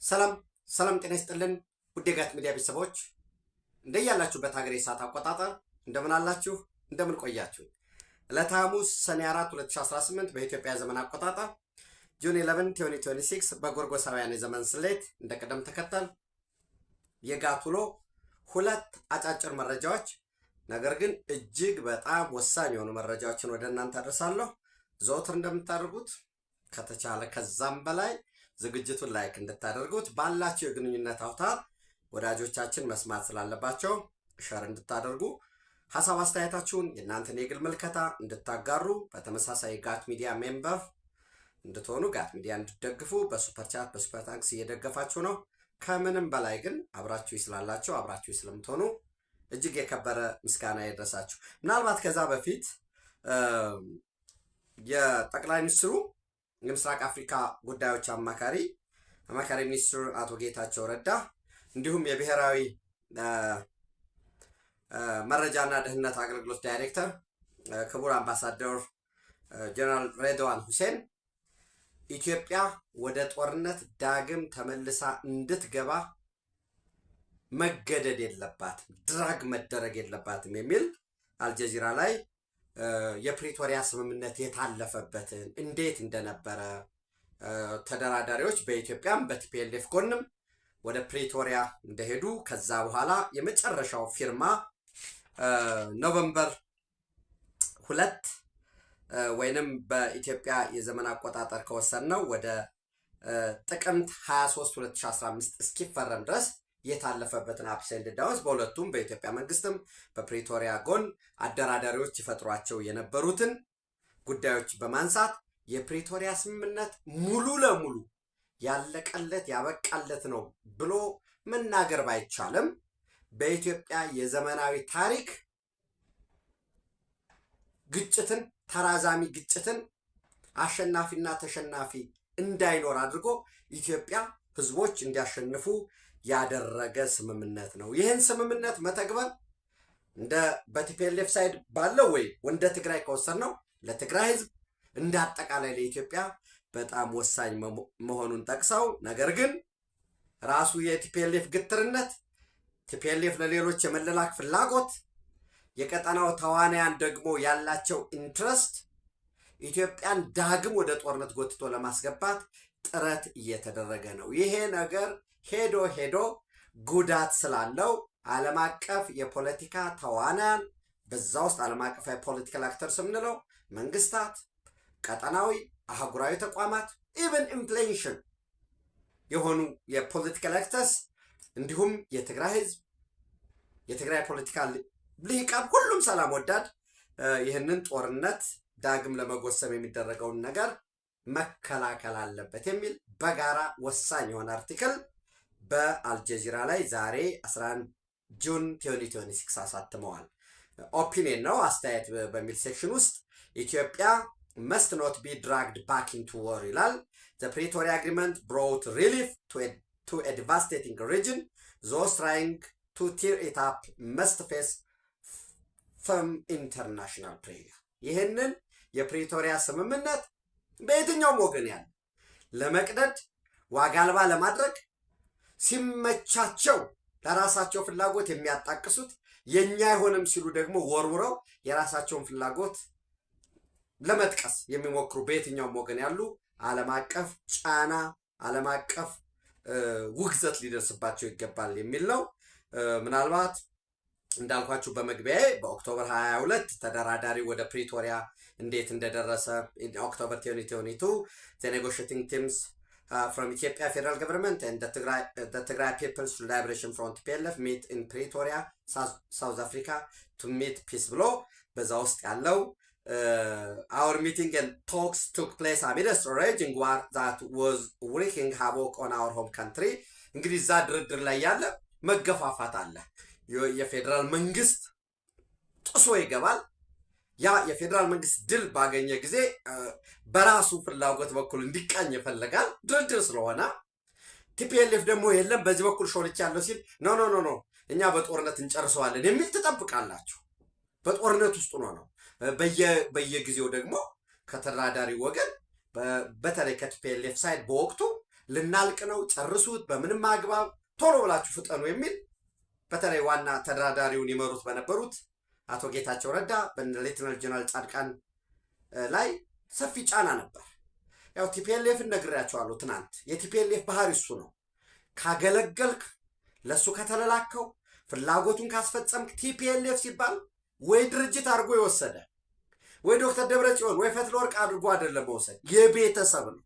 ሰላም ሰላም ጤና ይስጥልን ውድ የጋት ሚዲያ ቤተሰቦች እንደያላችሁበት ሀገር የሰዓት አቆጣጠር እንደምን አላችሁ እንደምን ቆያችሁ። ዕለተ ሐሙስ ሰኔ 4 2018 በኢትዮጵያ ዘመን አቆጣጠር ጁን 11 2026 በጎርጎሳውያን የዘመን ስሌት እንደ ቅደም ተከተል የጋት ውሎ ሁለት አጫጭር መረጃዎች ነገር ግን እጅግ በጣም ወሳኝ የሆኑ መረጃዎችን ወደ እናንተ አደርሳለሁ። ዘወትር እንደምታደርጉት ከተቻለ ከዛም በላይ ዝግጅቱን ላይክ እንድታደርጉት ባላችሁ የግንኙነት አውታር ወዳጆቻችን መስማት ስላለባቸው ሸር እንድታደርጉ ሐሳብ አስተያየታችሁን የእናንተን የግል መልከታ እንድታጋሩ በተመሳሳይ ጋት ሚዲያ ሜምበር እንድትሆኑ ጋት ሚዲያ እንድትደግፉ በሱፐር ቻት በሱፐር ታንክስ እየደገፋችሁ ነው። ከምንም በላይ ግን አብራችሁ ስላላችሁ አብራችሁ ስለምትሆኑ እጅግ የከበረ ምስጋና ይድረሳችሁ። ምናልባት ከዛ በፊት የጠቅላይ ሚኒስትሩ የምስራቅ አፍሪካ ጉዳዮች አማካሪ ሚኒስትር አቶ ጌታቸው ረዳ እንዲሁም የብሔራዊ መረጃና ደህንነት አገልግሎት ዳይሬክተር ክቡር አምባሳደር ጀነራል ሬድዋን ሁሴን ኢትዮጵያ ወደ ጦርነት ዳግም ተመልሳ እንድትገባ መገደድ የለባትም፣ ድራግ መደረግ የለባትም የሚል አልጀዚራ ላይ የፕሪቶሪያ ስምምነት የታለፈበትን እንዴት እንደነበረ ተደራዳሪዎች በኢትዮጵያም በቲፒኤልኤፍ ጎንም ወደ ፕሪቶሪያ እንደሄዱ ከዛ በኋላ የመጨረሻው ፊርማ ኖቨምበር 2 ወይንም በኢትዮጵያ የዘመን አቆጣጠር ከወሰነው ወደ ጥቅምት 23 2015 እስኪፈረም ድረስ የታለፈበትን አፕስ ኤንድ ዳውንስ በሁለቱም በኢትዮጵያ መንግስትም በፕሪቶሪያ ጎን አደራዳሪዎች ይፈጥሯቸው የነበሩትን ጉዳዮች በማንሳት የፕሪቶሪያ ስምምነት ሙሉ ለሙሉ ያለቀለት ያበቃለት ነው ብሎ መናገር ባይቻልም በኢትዮጵያ የዘመናዊ ታሪክ ግጭትን ተራዛሚ ግጭትን አሸናፊና ተሸናፊ እንዳይኖር አድርጎ ኢትዮጵያ ህዝቦች እንዲያሸንፉ ያደረገ ስምምነት ነው። ይህን ስምምነት መተግበር እንደ በቲፒኤልኤፍ ሳይድ ባለው ወይ እንደ ትግራይ ከወሰነው ለትግራይ ህዝብ እንደ አጠቃላይ ለኢትዮጵያ በጣም ወሳኝ መሆኑን ጠቅሰው ነገር ግን ራሱ የቲፒኤልኤፍ ግትርነት ቲፒኤልኤፍ ለሌሎች የመለላክ ፍላጎት የቀጠናው ተዋናያን ደግሞ ያላቸው ኢንትረስት ኢትዮጵያን ዳግም ወደ ጦርነት ጎትቶ ለማስገባት ጥረት እየተደረገ ነው። ይሄ ነገር ሄዶ ጉዳት ስላለው ዓለም አቀፍ የፖለቲካ ተዋናያን በዛ ውስጥ ዓለም አቀፍ የፖለቲካል አክተርስ የምንለው መንግስታት፣ ቀጠናዊ አህጉራዊ ተቋማት ኢቨን ኢንፍሌሽን የሆኑ የፖለቲካል አክተርስ እንዲሁም የትግራይ ህዝብ የትግራይ ፖለቲካ ልሂቃን ሁሉም ሰላም ወዳድ ይህንን ጦርነት ዳግም ለመጎሰም የሚደረገውን ነገር መከላከል አለበት የሚል በጋራ ወሳኝ የሆነ አርቲክል በአልጀዚራ ላይ ዛሬ 11 ጁን 2026 አሳትመዋል። ኦፒኒየን ነው አስተያየት በሚል ሴክሽን ውስጥ ኢትዮጵያ must not be dragged back into war ይላል። The Pretoria Agreement brought relief to a devastating region. Those trying to tear it up must face firm international pressure. ይህንን የፕሪቶሪያ ስምምነት በየትኛውም ወገን ያለ ለመቅደድ ዋጋ አልባ ለማድረግ ሲመቻቸው ለራሳቸው ፍላጎት የሚያጣቅሱት የኛ አይሆንም ሲሉ ደግሞ ወርውረው የራሳቸውን ፍላጎት ለመጥቀስ የሚሞክሩ በየትኛውም ወገን ያሉ ዓለም አቀፍ ጫና ዓለም አቀፍ ውግዘት ሊደርስባቸው ይገባል የሚል ነው። ምናልባት እንዳልኳችሁ በመግቢያዬ በኦክቶበር 22 ተደራዳሪ ወደ ፕሪቶሪያ እንዴት እንደደረሰ ኦክቶበር 2022 the negotiating teams from Ethiopia federal government and the Tigray People's Liberation Front TPLF meet in Pretoria, South Africa to meet peace ብሎ በዛ ውስጥ ያለው our meeting and talks took place amidst a raging war that was wreaking havoc on our home country. እንግዲህ እዛ ድርድር ላይ ያለ መገፋፋት አለ። የፌደራል መንግስት ጥሶ ይገባል። ያ የፌደራል መንግስት ድል ባገኘ ጊዜ በራሱ ፍላጎት በኩል እንዲቃኝ ይፈልጋል ድርድር ስለሆነ ቲፒኤልኤፍ ደግሞ የለም በዚህ በኩል ሾልቻ ያለው ሲል ኖ እኛ በጦርነት እንጨርሰዋለን የሚል ተጠብቃላችሁ። በጦርነት ውስጥ ነው በየጊዜው ደግሞ ከተደራዳሪ ወገን በተለይ ከቲፒኤልኤፍ ሳይድ በወቅቱ ልናልቅ ነው፣ ጨርሱት፣ በምንም አግባብ ቶሎ ብላችሁ ፍጠኑ የሚል በተለይ ዋና ተደራዳሪውን ይመሩት በነበሩት አቶ ጌታቸው ረዳ በሌተናል ጀነራል ጻድቃን ላይ ሰፊ ጫና ነበር። ያው ቲፒኤልኤፍን ነግሬያቸዋለሁ ትናንት። የቲፒኤልኤፍ ባህሪ እሱ ነው። ካገለገልክ፣ ለሱ ከተለላከው፣ ፍላጎቱን ካስፈጸምክ ቲፒኤልኤፍ ሲባል ወይ ድርጅት አድርጎ የወሰደ ወይ ዶክተር ደብረጽዮን ወይ ፈትለወርቅ አድርጎ አይደለም መውሰድ፣ የቤተሰብ ነው።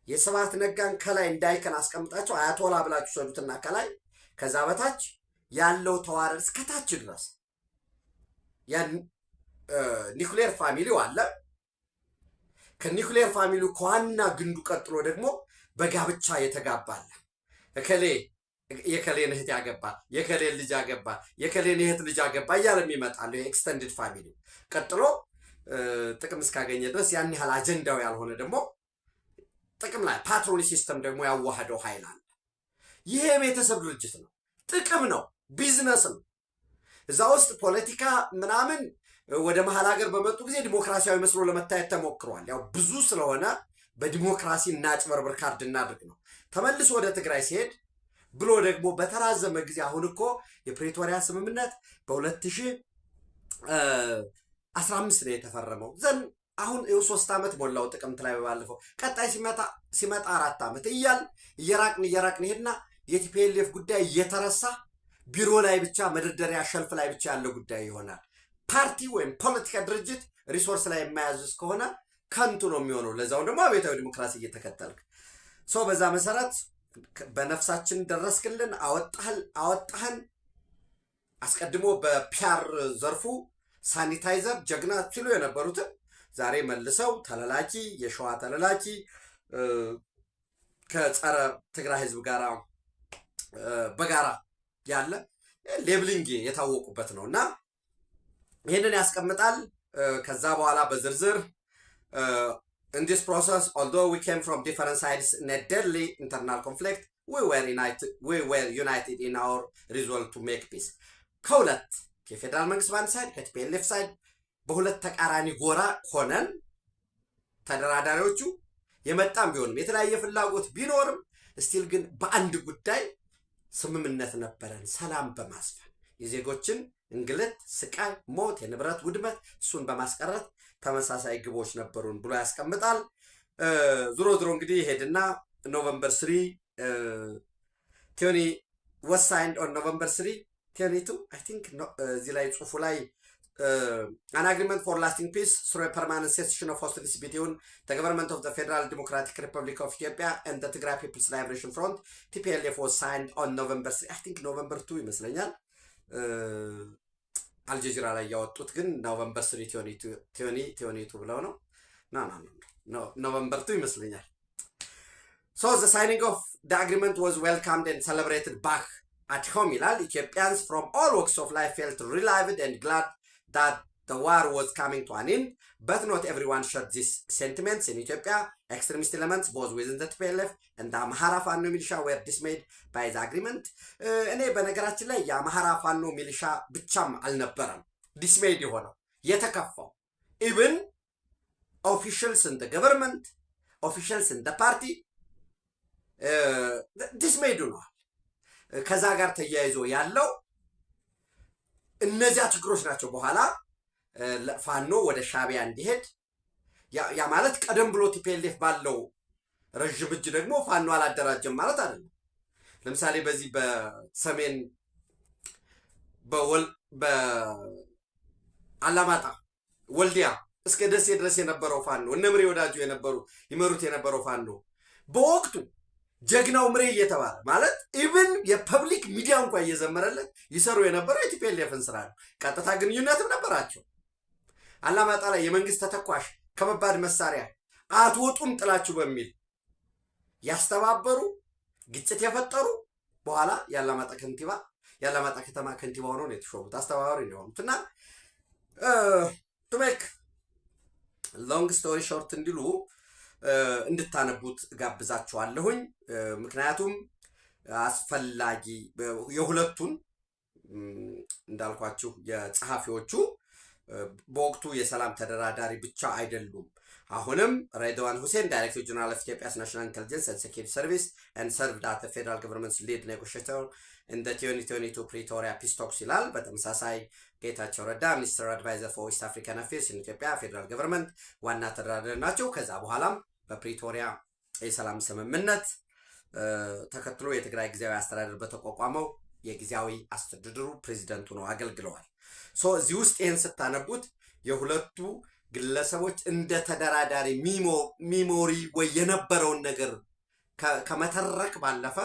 የስብሐት ነጋን ከላይ እንዳይከን አስቀምጣቸው አያቶላ ብላችሁ ሰዱትና ከላይ ከዛ በታች ያለው ተዋረድ እስከታች ድረስ ያን ኒውክሌር ፋሚሊው አለ። ከኒውክሌር ፋሚሊው ከዋና ግንዱ ቀጥሎ ደግሞ በጋብቻ የተጋባለ እከሌ የከሌን እህት ያገባ፣ የከሌን ልጅ ያገባ፣ የከሌን እህት ልጅ ያገባ እያለም ይመጣል። ኤክስተንድድ ፋሚሊ ቀጥሎ ጥቅም እስካገኘ ድረስ ያን ያህል አጀንዳው ያልሆነ ደግሞ ጥቅም ላይ ፓትሮኒ ሲስተም ደግሞ ያዋህደው ኃይል አለ። ይሄ የቤተሰብ ድርጅት ነው፣ ጥቅም ነው፣ ቢዝነስ ነው። እዛ ውስጥ ፖለቲካ ምናምን ወደ መሀል ሀገር በመጡ ጊዜ ዲሞክራሲያዊ መስሎ ለመታየት ተሞክሯል። ያው ብዙ ስለሆነ በዲሞክራሲ እናጭበርብር ካርድ እናድርግ ነው። ተመልሶ ወደ ትግራይ ሲሄድ ብሎ ደግሞ በተራዘመ ጊዜ አሁን እኮ የፕሪቶሪያ ስምምነት በ2015 ነው የተፈረመው። ዘን አሁን 3 ዓመት ሞላው ጥቅምት ላይ ባለፈው። ቀጣይ ሲመጣ 4 ዓመት እየራቅን ሄድና የቲፒኤልኤፍ ጉዳይ እየተረሳ ቢሮ ላይ ብቻ መደርደሪያ ሸልፍ ላይ ብቻ ያለው ጉዳይ ይሆናል። ፓርቲ ወይም ፖለቲካ ድርጅት ሪሶርስ ላይ የማያዝዝ ከሆነ ከንቱ ነው የሚሆነው። ለዛው ደግሞ አብዮታዊ ዲሞክራሲ እየተከተልክ ሰው በዛ መሰረት በነፍሳችን ደረስክልን፣ አወጣህን። አስቀድሞ በፒአር ዘርፉ ሳኒታይዘር ጀግና ሲሉ የነበሩትን ዛሬ መልሰው ተለላኪ፣ የሸዋ ተለላኪ ከጸረ ትግራይ ህዝብ ጋር በጋራ ያለ ሌብሊንግ የታወቁበት ነው እና ይህንን ያስቀምጣል። ከዛ በኋላ በዝርዝር in this process, although we came from different sides in a deadly internal conflict, we were united in our resolve to make peace. ከሁለት የፌደራል መንግስት በአንድ ሳይድ ከቲፒኤልኤፍ ሳይድ በሁለት ተቃራኒ ጎራ ሆነን ተደራዳሪዎቹ የመጣም ቢሆንም የተለያየ ፍላጎት ቢኖርም ስቲል ግን በአንድ ጉዳይ ስምምነት ነበረን፣ ሰላም በማስፈን የዜጎችን እንግልት፣ ስቃይ፣ ሞት፣ የንብረት ውድመት እሱን በማስቀረት ተመሳሳይ ግቦች ነበሩን ብሎ ያስቀምጣል። ዙሮ እንግዲህ ሄድና ኖቨምበር 3 ቲዮኒ was signed on November 3 22 I think እዚህ ላይ ጽሁፉ ላይ an agreement for lasting peace through a permanent cessation of hostilities between the government of the Federal Democratic Republic of Ethiopia and the Tigray People's Liberation Front TPLF was signed on November 3 I think November 2 ይመስለኛል። አልጀዚራ ላይ ያወጡት ግን ኖቨምበር 3 22 ብለው ነው። ኖቨምበር 2 ይመስለኛል። So the signing of the agreement was welcomed and celebrated back at home ይላል። Ethiopians from all walks of life felt relieved and glad that the war was coming to an end, but not everyone shared these sentiments. In Ethiopia, extremist elements both within the TPLF and the Amhara Fanno militia were dismayed by the agreement. እኔ በነገራችን ላይ የአምሃራ ፋኖ ሚሊሻ ብቻም አልነበረም ዲስሜይድ የሆነው የተከፋው even officials in the government, officials in the party dismayed ሆነዋል። ከዛ ጋር ተያይዞ ያለው እነዚያ ችግሮች ናቸው። በኋላ ፋኖ ወደ ሻቢያ እንዲሄድ ያ ማለት ቀደም ብሎ ቲፒኤልኤፍ ባለው ረጅም እጅ ደግሞ ፋኖ አላደራጀም ማለት አይደለም። ለምሳሌ በዚህ በሰሜን በአላማጣ ወልዲያ እስከ ደሴ ድረስ የነበረው ፋኖ እነ ምሬ ወዳጁ ይመሩት የነበረው ፋኖ በወቅቱ ጀግናው ምሬ እየተባለ ማለት ኢቭን የፐብሊክ ሚዲያ እንኳን እየዘመረለት ይሰሩ የነበረው የቲፒኤልኤፍን ስራ ነው። ቀጥታ ግንኙነትም ነበራቸው። አላማጣ ላይ የመንግስት ተተኳሽ ከመባድ መሳሪያ አትወጡም ጥላችሁ በሚል ያስተባበሩ ግጭት የፈጠሩ በኋላ የአላማጣ ከተማ ከንቲባ ሆነው ነው የተሾሙት። አስተባባሪ ነው የሆኑትና to make long story short እንዲሉ እንድታነቡት ጋብዛችኋለሁኝ። ምክንያቱም አስፈላጊ የሁለቱን እንዳልኳችሁ የጸሐፊዎቹ በወቅቱ የሰላም ተደራዳሪ ብቻ አይደሉም። አሁንም ሬድዋን ሁሴን ዳይሬክተር ጀነራል ኦፍ ኢትዮጵያስ ናሽናል ኢንተሊጀንስ ኤንድ ሴኩሪቲ ሰርቪስ ኤንድ ሰርቭድ አት ፌደራል ገቨርንመንትስ ሊድ ኔጎሽተር ኢን ዘ 2022 ፕሪቶሪያ ፒስ ቶክስ ይላል። በተመሳሳይ ጌታቸው ረዳ ሚኒስትር አድቫይዘር ፎር ኢስት አፍሪካን አፌርስ ኢን ኢትዮጵያ ፌደራል ገቨርንመንት ዋና ተደራዳሪ ናቸው። ከዛ በኋላም በፕሪቶሪያ የሰላም ስምምነት ተከትሎ የትግራይ ጊዜያዊ አስተዳደር በተቋቋመው የጊዜያዊ አስተዳደሩ ፕሬዚደንቱ ነው አገልግለዋል። እዚህ ውስጥ ይህን ስታነቡት የሁለቱ ግለሰቦች እንደ ተደራዳሪ ሚሞሪ ወይ የነበረውን ነገር ከመተረክ ባለፈ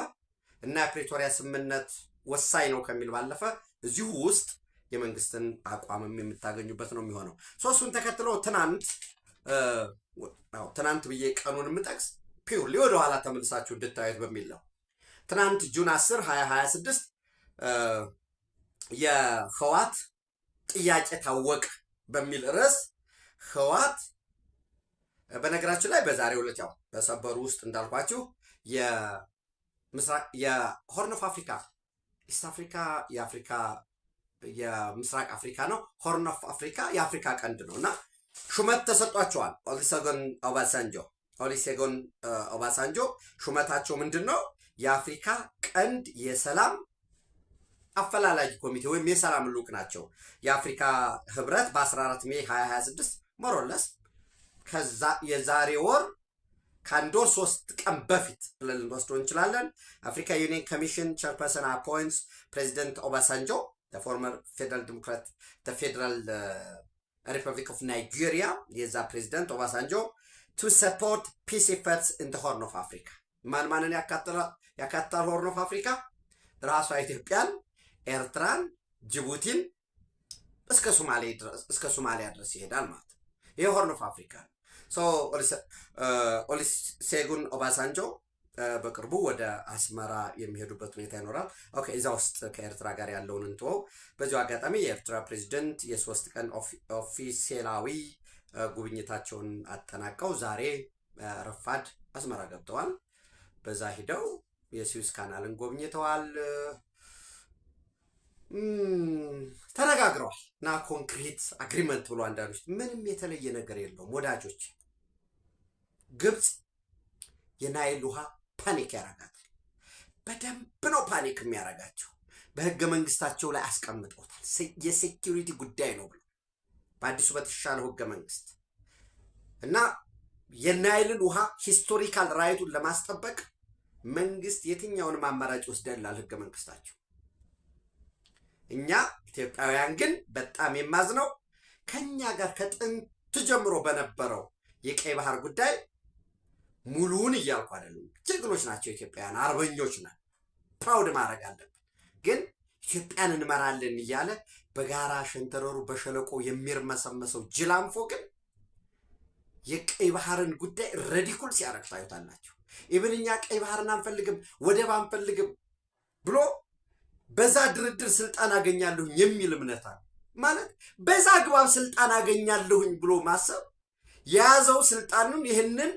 እና የፕሪቶሪያ ስምምነት ወሳኝ ነው ከሚል ባለፈ እዚሁ ውስጥ የመንግስትን አቋምም የምታገኙበት ነው የሚሆነው። እሱን ተከትሎ ትናንት ብዬ ቀኑን የምጠቅስ ፒውርሊ ወደ ኋላ ተመልሳችሁ እንድታዩት በሚል ነው። ትናንት ጁን 10 2026 የህዋት ጥያቄ ታወቀ በሚል ርዕስ ህዋት በነገራችን ላይ በዛሬው ዕለት ያው በሰበሩ ውስጥ እንዳልኳችሁ የሆርን ኦፍ አፍሪካ ኢስት አፍሪካ የአፍሪካ የምስራቅ አፍሪካ ነው። ሆርን ኦፍ አፍሪካ የአፍሪካ ቀንድ ነው እና ሹመት ተሰጧቸዋል። ኦሉሴጉን ኦባሳንጆ ሹመታቸው ምንድን ነው? የአፍሪካ ቀንድ የሰላም አፈላላጊ ኮሚቴ ወይም የሰላም ልዑክ ናቸው። የአፍሪካ ህብረት በ14 ሜይ 2026 ሞሮለስ ከዛ የዛሬ ወር ከአንድ ወር 3 ቀን በፊት ብለን ልንወስደው እንችላለን። አፍሪካ ዩኒየን ኮሚሽን ቸርፐርሰን አፖይንትስ ፕሬዚደንት ኦባሳንጆ ፎርመር ፌደራል ዲሞክራት ፌደራል ሪፐብሊክ ኦፍ ናይጄሪያ የዛ ፕሬዚደንት ኦባሳንጆ ቱ ሰፖርት ፒስ ኢፈርትስ ኢን ዘ ሆርን ኦፍ አፍሪካ። ማንን ያካትታል ሆርን ኦፍ አፍሪካ? ራሷ ኢትዮጵያን፣ ኤርትራን፣ ጅቡቲን እስከ ሶማሊያ ድረስ ይሄዳል ማለት ነው። ይሄ ሆርን ኦፍ አፍሪካ ነው። ኦሉሴጉን ኦባሳንጆ በቅርቡ ወደ አስመራ የሚሄዱበት ሁኔታ ይኖራል። ኦኬ እዛ ውስጥ ከኤርትራ ጋር ያለውን እንትወው። በዚሁ አጋጣሚ የኤርትራ ፕሬዚደንት የ3 ቀን ኦፊሴላዊ ጉብኝታቸውን አጠናቀው ዛሬ ረፋድ አስመራ ገብተዋል። በዛ ሂደው የስዊዝ ካናልን ጎብኝተዋል፣ ተነጋግረዋል እና ኮንክሪት አግሪመንት ብሎ አንዳንዶች ምንም የተለየ ነገር የለውም ወዳጆች። ግብፅ የናይል ውሃ ፓኒክ ያረጋታል። በደንብ ነው ፓኒክ የሚያረጋቸው። በህገ መንግስታቸው ላይ አስቀምጠውታል። የሴኪሪቲ ጉዳይ ነው ብሎ በአዲሱ በተሻለው ህገ መንግስት እና የናይልን ውሃ ሂስቶሪካል ራይቱን ለማስጠበቅ መንግስት የትኛውንም አማራጭ ወስደላል ህገ መንግስታቸው። እኛ ኢትዮጵያውያን ግን በጣም የማዝነው ከኛ ጋር ከጥንት ጀምሮ በነበረው የቀይ ባህር ጉዳይ ሙሉውን እያልኩ አይደለም፣ ጀግኖች ናቸው ኢትዮጵያውያን፣ አርበኞች ናቸው፣ ፕራውድ ማድረግ አለብን። ግን ኢትዮጵያን እንመራለን እያለ በጋራ ሸንተረሩ በሸለቆ የሚርመሰመሰው ጅላንፎ ግን የቀይ ባህርን ጉዳይ ረዲኩል ሲያረግ ታዩታላችሁ። ኢብን እኛ ቀይ ባህርን አንፈልግም ወደብ አንፈልግም ብሎ በዛ ድርድር ስልጣን አገኛለሁኝ የሚል እምነት አለ። ማለት በዛ አግባብ ስልጣን አገኛለሁኝ ብሎ ማሰብ የያዘው ስልጣኑን ይህንን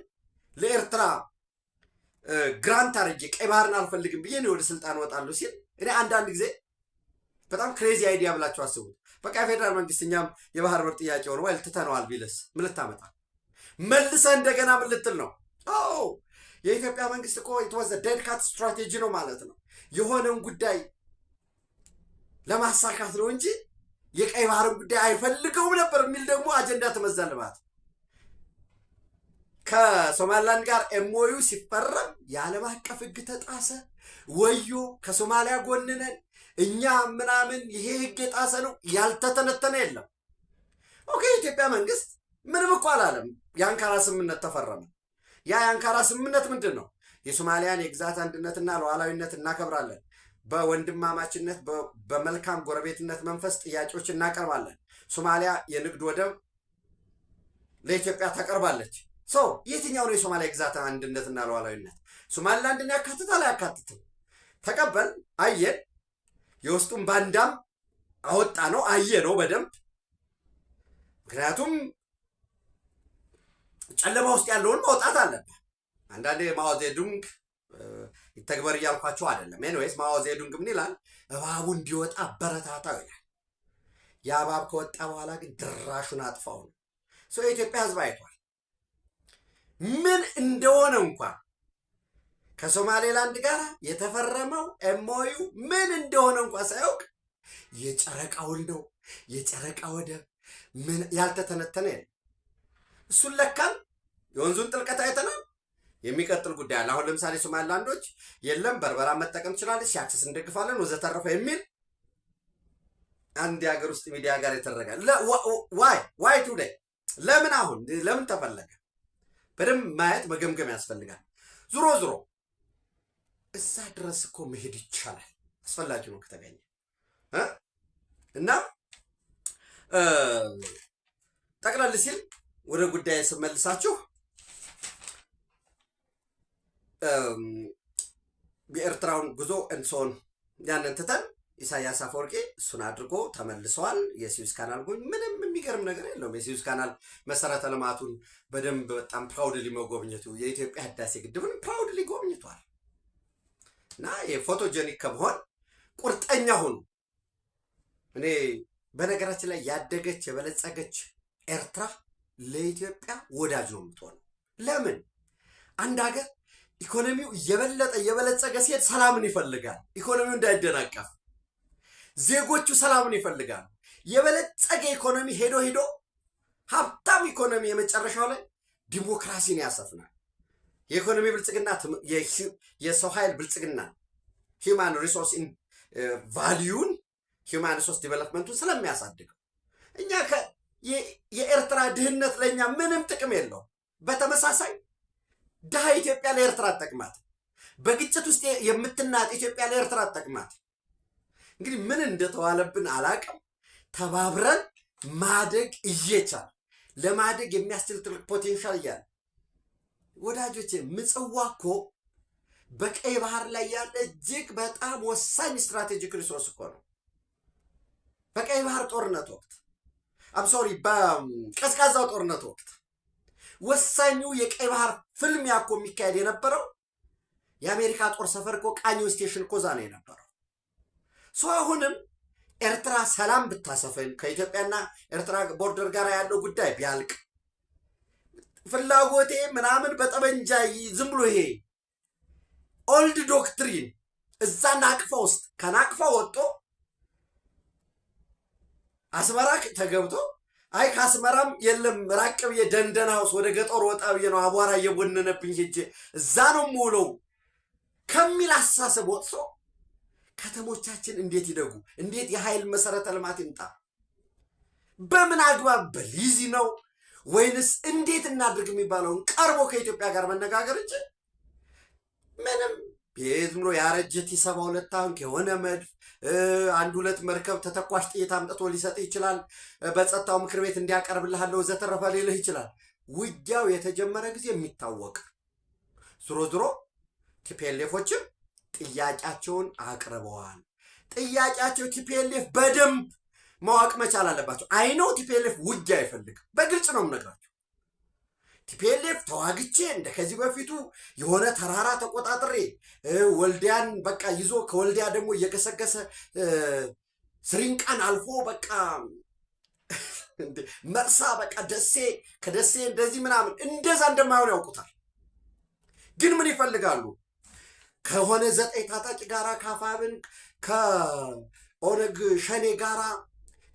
ለኤርትራ ግራንት አድርጌ ቀይ ባህርን አልፈልግም ብዬ ወደ ስልጣን ወጣለሁ ሲል እኔ አንዳንድ ጊዜ በጣም ክሬዚ አይዲያ ብላችሁ አስቡት። በቃ የፌደራል መንግስት እኛም የባህር በር ጥያቄ ሆነ ወይ ትተነዋል ቢልስ ምን ልታመጣ መልሰህ እንደገና ምን ልትል ነው? የኢትዮጵያ መንግስት እኮ የተወዘ ዴድካት ስትራቴጂ ነው ማለት ነው። የሆነን ጉዳይ ለማሳካት ነው እንጂ የቀይ ባህርን ጉዳይ አይፈልገውም ነበር የሚል ደግሞ አጀንዳ ተመዛልባት። ከሶማሊላንድ ጋር ኤምኦዩ ሲፈረም የዓለም አቀፍ ህግ ተጣሰ፣ ወዮ ከሶማሊያ ጎንነን እኛ ምናምን ይሄ ህግ የጣሰ ነው ያልተተነተነ የለም። ኦኬ የኢትዮጵያ መንግስት ምንም እኮ አላለም። የአንካራ ስምምነት ተፈረመ። የአንካራ ስምምነት ምንድን ነው? የሶማሊያን የግዛት አንድነትና ሉዓላዊነት እናከብራለን፣ በወንድማማችነት በመልካም ጎረቤትነት መንፈስ ጥያቄዎች እናቀርባለን፣ ሶማሊያ የንግድ ወደብ ለኢትዮጵያ ታቀርባለች። የትኛው ነው የሶማሊያ ግዛት አንድነትና ሉዓላዊነት? ሶማሊላንድን ያካትታል አያካትትም? ተቀበል፣ አየን። የውስጡን ባንዳም አወጣ ነው፣ አየ ነው በደንብ። ምክንያቱም ጨለማ ውስጥ ያለውን መውጣት አለበት። አንዳንዴ ማኦ ዜዱንግ ይተግበር እያልኳቸው አይደለም። ኤኒዌይስ ማኦ ዜዱንግ ምን ይላል? እባቡ እንዲወጣ በረታታው ይላል። ያ እባብ ከወጣ በኋላ ግን ድራሹን አጥፋው ነው። የኢትዮጵያ ህዝብ አይቷል። ምን እንደሆነ እንኳን ከሶማሌላንድ ጋር የተፈረመው ኤምኦዩ ምን እንደሆነ እንኳን ሳያውቅ የጨረቃ ውል ነው የጨረቃ ወደብ ምን ያልተተነተነ የለም። እሱን ለካን የወንዙን ጥልቀት አይተናል። የሚቀጥል ጉዳይ አለ። አሁን ለምሳሌ ሶማሌላንዶች የለም በርበራ መጠቀም ትችላለች፣ አክሰስ እንደግፋለን ወዘተረፈ የሚል አንድ የሀገር ውስጥ ሚዲያ ጋር የተደረጋል። ዋይ ቱዴይ ለምን አሁን ለምን ተፈለገ? በደንብ ማየት መገምገም ያስፈልጋል። ዙሮ ዙሮ እዛ ድረስ እኮ መሄድ ይቻላል፣ አስፈላጊ ነው ከተገኘ እና ጠቅለል ሲል ወደ ጉዳይ ስመልሳችሁ የኤርትራውን ጉዞ እንሶን ያንን ትተን ኢሳያስ አፈወርቂ እሱን አድርጎ ተመልሰዋል። የስዊዝ ካናል ጎኝ ምንም የሚገርም ነገር የለውም። የስዊዝ ካናል መሰረተ ልማቱን በደንብ በጣም ፕራውድሊ መጎብኘቱ የኢትዮጵያ ህዳሴ ግድብን ፕራውድሊ ጎብኝቷል። እና የፎቶጀኒክ ከመሆን ቁርጠኛ ሁኑ። እኔ በነገራችን ላይ ያደገች የበለጸገች ኤርትራ ለኢትዮጵያ ወዳጅ ነው የምትሆነው። ለምን? አንድ ሀገር ኢኮኖሚው እየበለጠ እየበለጸገ ሲሄድ ሰላምን ይፈልጋል። ኢኮኖሚው እንዳይደናቀፍ ዜጎቹ ሰላምን ይፈልጋሉ። የበለጸገ ኢኮኖሚ ሄዶ ሀብታም ኢኮኖሚ የመጨረሻው ላይ ዲሞክራሲን ያሰፍናል። የኢኮኖሚ ብልጽግና የሰው ኃይል ብልጽግና ሂውማን ሪሶርስ ቫሊዩን ሂውማን ሪሶርስ ዲቨሎፕመንቱን ስለሚያሳድገው እኛ የኤርትራ ድህነት ለእኛ ምንም ጥቅም የለው። በተመሳሳይ ድሃ ኢትዮጵያ ለኤርትራ አትጠቅማት። በግጭት ውስጥ የምትናጥ ኢትዮጵያ ለኤርትራ አትጠቅማት። እንግዲህ ምን እንደተዋለብን አላቅም። ተባብረን ማደግ እየቻል ለማደግ የሚያስችል ትልቅ ፖቴንሻል እያለ ወዳጆቼ፣ ምጽዋ እኮ በቀይ ባህር ላይ ያለ እጅግ በጣም ወሳኝ ስትራቴጂክ ሪሶርስ እኮ ነው። በቀይ ባህር ጦርነት ወቅት በቀዝቃዛው ጦርነት ወቅት ወሳኙ የቀይ ባህር ፍልሚያ እኮ የሚካሄድ የነበረው የአሜሪካ ጦር ሰፈር እኮ ቃኘው ስቴሽን እኮ እዛ ነው የነበረው። አሁንም ኤርትራ ሰላም ብታሰፍን ከኢትዮጵያና ኤርትራ ቦርደር ጋር ያለው ጉዳይ ቢያልቅ ፍላጎቴ ምናምን በጠበንጃ ዝም ብሎ ይሄ ኦልድ ዶክትሪን እዛ ናቅፋ ውስጥ ከናቅፋ ወጥቶ አስመራ ተገብቶ አይ ከአስመራም የለም ራቅ ብዬ ደንደና ውስጥ ወደ ገጠር ወጣ ብዬ ነው አቧራ እየቦነነብኝ ሄጄ እዛ ነው የምውለው ከሚል አስተሳሰብ ወጥቶ ከተሞቻችን እንዴት ይደጉ? እንዴት የኃይል መሰረተ ልማት ይምጣ? በምን አግባብ በሊዝ ነው ወይንስ እንዴት እናድርግ የሚባለውን ቀርቦ ከኢትዮጵያ ጋር መነጋገር እንጂ ምንም ዝም ብሎ ያረጀ T-72 ታንክ የሆነ መድፍ አንድ ሁለት መርከብ ተተኳሽ ጥይት አምጥቶ ሊሰጥ ይችላል። በጸጥታው ምክር ቤት እንዲያቀርብልሃለው ዘተረፈ ሊልህ ይችላል። ውጊያው የተጀመረ ጊዜ የሚታወቅ ዞሮ ቲፒኤልኤፎችም ጥያቄያቸውን አቅርበዋል። ጥያቄያቸው ቲፒኤልኤፍ በደንብ ማወቅ መቻል አለባቸው። አይኖ ቲፒኤልኤፍ ውጊያ አይፈልግም። በግልጽ ነው የምነግራቸው። ቲፒኤልኤፍ ተዋግቼ እንደ ከዚህ በፊቱ የሆነ ተራራ ተቆጣጥሬ ወልዲያን በቃ ይዞ ከወልዲያ ደግሞ እየገሰገሰ ስሪንቃን አልፎ በቃ መርሳ በቃ ደሴ ከደሴ እንደዚህ ምናምን እንደዛ እንደማይሆን ያውቁታል። ግን ምን ይፈልጋሉ? ከሆነ 9 ታጣቂ ጋራ ከአፋብን ከኦነግ ሸኔ ጋራ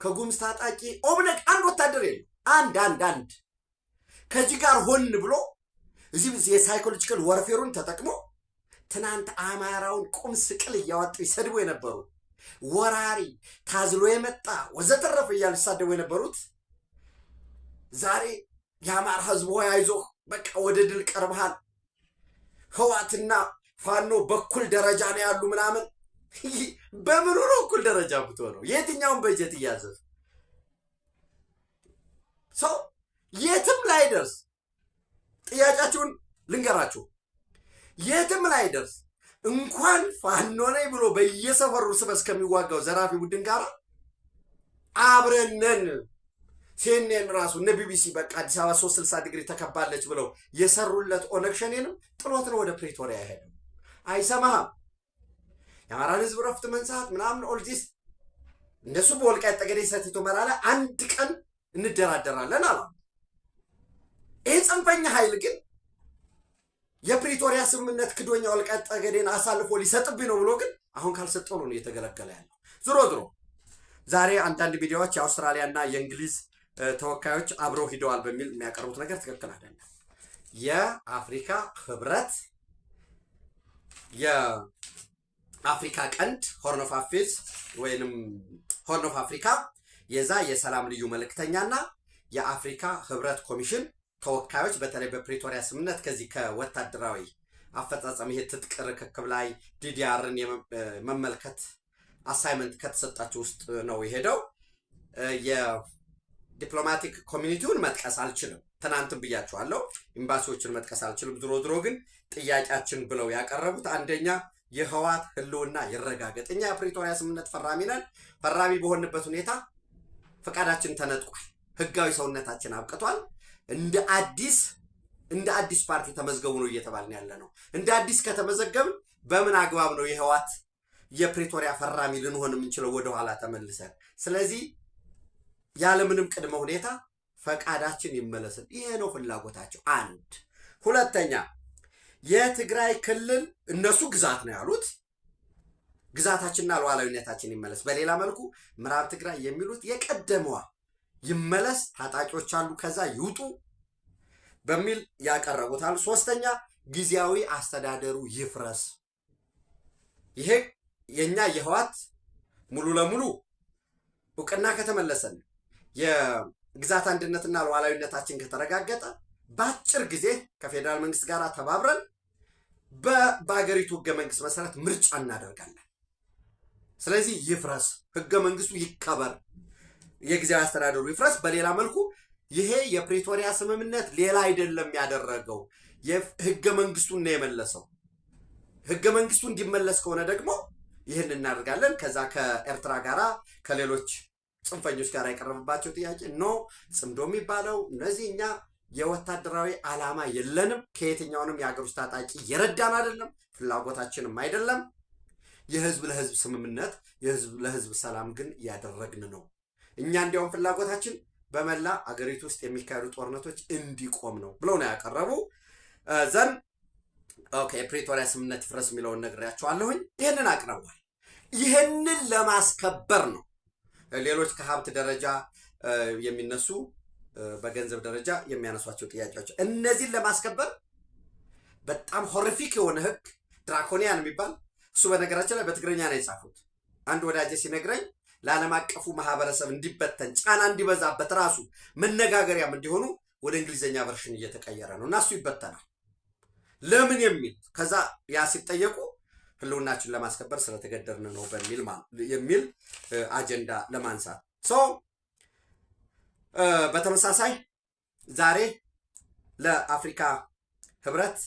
ከጉምዝ ታጣቂ ኦብነግ አንድ ወታደር የለም። አንድ ከዚህ ጋር ሆን ብሎ እዚህ የሳይኮሎጂካል ወርፌሩን ተጠቅሞ ትናንት አማራውን ቁም ስቅል እያወጡ ይሰድቡ የነበሩ ወራሪ ታዝሎ የመጣ ወዘተረፈ እያሉ ይሳደቡ የነበሩት ዛሬ የአማራ ህዝብ ሆይ አይዞህ በቃ ወደ ድል ቀርበሃል፣ ህዋትና ፋኖ በኩል ደረጃ ነው ያሉ ምናምን። በምኑ ነው እኩል ደረጃ ብትሆነው? የትኛውን በጀት እያዘዝ ሰው የትም ላይ ደርስ። ጥያቄያችሁን ልንገራችሁ። የትም ላይ ደርስ እንኳን ፋኖ ነኝ ብሎ በየሰፈሩ ስበስ ከሚዋጋው ዘራፊ ቡድን ጋር አብረነን ሲኤንኤን ራሱ እነ ቢቢሲ በቃ አዲስ አበባ 360 ዲግሪ ተከባለች ብለው የሰሩለት ኦነግ ሸኔንም ጥሎት ነው ወደ ፕሪቶሪያ ያሄደው። አይሰማህም። የአማራን ህዝብ ረፍት መንሳት ምናምን ኦልዲስ እንደሱ በወልቃይት ጠገዴ ሰቲት ሁመራ ላይ አንድ ቀን እንደራደራለን አላ። ይህ ጽንፈኛ ኃይል ግን ስምምነት ክዶኛ ወልቃይት ጠገዴን አሳልፎ ሊሰጥብኝ ነው ብሎ ግን አሁን ካልሰጠው ነው እየተገለገለ ያለው። ዞሮ ዛሬ አንዳንድ ሚዲያዎች የአውስትራሊያና የእንግሊዝ ተወካዮች አብረው ሂደዋል በሚል የሚያቀርቡት ነገር ትክክል አይደለም። የአፍሪካ ህብረት የአፍሪካ ቀንድ ሆርን ኦፍ አፌርስ ወይንም ሆርን ኦፍ አፍሪካ የዛ የሰላም ልዩ መልእክተኛና የአፍሪካ ህብረት ኮሚሽን ተወካዮች በተለይ በፕሪቶሪያ ስምምነት ከዚህ ከወታደራዊ አፈጻጸም ይሄ ትጥቅ ርክክብ ላይ ዲዲአርን የመመልከት አሳይመንት ከተሰጣቸው ውስጥ ነው የሄደው። የዲፕሎማቲክ ኮሚኒቲውን መጥቀስ አልችልም፣ ትናንትም ብያቸዋለሁ። ኤምባሲዎችን መጥቀስ አልችልም። ድሮ ግን ጥያቄያችን ብለው ያቀረቡት አንደኛ የህወሓት ህልውና ይረጋገጥ። እኛ የፕሪቶሪያ ስምምነት ፈራሚ ነን። ፈራሚ በሆንበት ሁኔታ ፈቃዳችን ተነጥቋል። ህጋዊ ሰውነታችን አብቅቷል። እንደ አዲስ ፓርቲ ተመዝገቡ ነው እየተባልን ያለ ነው። እንደ አዲስ ከተመዘገብን በምን አግባብ ነው የህወሓት የፕሪቶሪያ ፈራሚ ልንሆን የምንችለው? ወደኋላ ተመልሰን። ስለዚህ ያለምንም ቅድመ ሁኔታ ፈቃዳችን ይመለስን። ይሄ ነው ፍላጎታቸው። አንድ ሁለተኛ የትግራይ ክልል እነሱ ግዛት ነው ያሉት። ግዛታችንና ሉዓላዊነታችን ይመለስ። በሌላ መልኩ ምዕራብ ትግራይ የሚሉት የቀደመዋ ይመለስ፣ ታጣቂዎች አሉ ከዛ ይውጡ በሚል ያቀረቡታል። ሶስተኛ ጊዜያዊ አስተዳደሩ ይፍረስ። ይሄ የኛ የህወሓት ሙሉ ለሙሉ እውቅና ከተመለሰን የግዛት አንድነትና ሉዓላዊነታችን ከተረጋገጠ በአጭር ጊዜ ከፌዴራል መንግስት ጋር ተባብረን በአገሪቱ ህገ መንግስት መሰረት ምርጫ እናደርጋለን። ስለዚህ ይፍረስ፣ ህገ መንግስቱ ይከበር፣ የጊዜያዊ አስተዳደሩ ይፍረስ። በሌላ መልኩ ይሄ የፕሪቶሪያ ስምምነት ሌላ አይደለም ያደረገው፣ ህገ መንግስቱን ነው የመለሰው። ህገ መንግስቱ እንዲመለስ ከሆነ ደግሞ ይህን እናደርጋለን። ከዛ ከኤርትራ ጋራ ከሌሎች ጽንፈኞች ጋር የቀረበባቸው ጥያቄ ኖ ጽምዶ የሚባለው እነዚህ እኛ የወታደራዊ ዓላማ የለንም፣ ከየትኛውንም የሀገር ውስጥ ታጣቂ የረዳን አይደለም፣ ፍላጎታችንም አይደለም። የህዝብ ለህዝብ ስምምነት የህዝብ ለህዝብ ሰላም ግን ያደረግን ነው። እኛ እንዲያውም ፍላጎታችን በመላ አገሪቱ ውስጥ የሚካሄዱ ጦርነቶች እንዲቆም ነው ብለው ነው ያቀረቡ። ዘን ኦኬ የፕሪቶሪያ ስምምነት ይፍረስ የሚለውን ነግሬያቸዋለሁኝ። ይህንን አቅርበዋል። ይህንን ለማስከበር ነው ሌሎች ከሀብት ደረጃ የሚነሱ በገንዘብ ደረጃ የሚያነሷቸው ጥያቄዎች። እነዚህን ለማስከበር በጣም ሆሪፊክ የሆነ ህግ ድራኮኒያን የሚባል እሱ በነገራችን ላይ በትግርኛ ነው የጻፉት። አንድ ወዳጄ ሲነግረኝ ለዓለም አቀፉ ማህበረሰብ እንዲበተን ጫና እንዲበዛበት ራሱ መነጋገሪያም እንዲሆኑ ወደ እንግሊዝኛ ቨርሽን እየተቀየረ ነው እና እሱ ይበተናል። ለምን የሚል ከዛ ያ ሲጠየቁ ህልውናችን ለማስከበር ስለተገደርን ነው በሚል የሚል አጀንዳ ለማንሳት በተመሳሳይ ዛሬ ለአፍሪካ ህብረት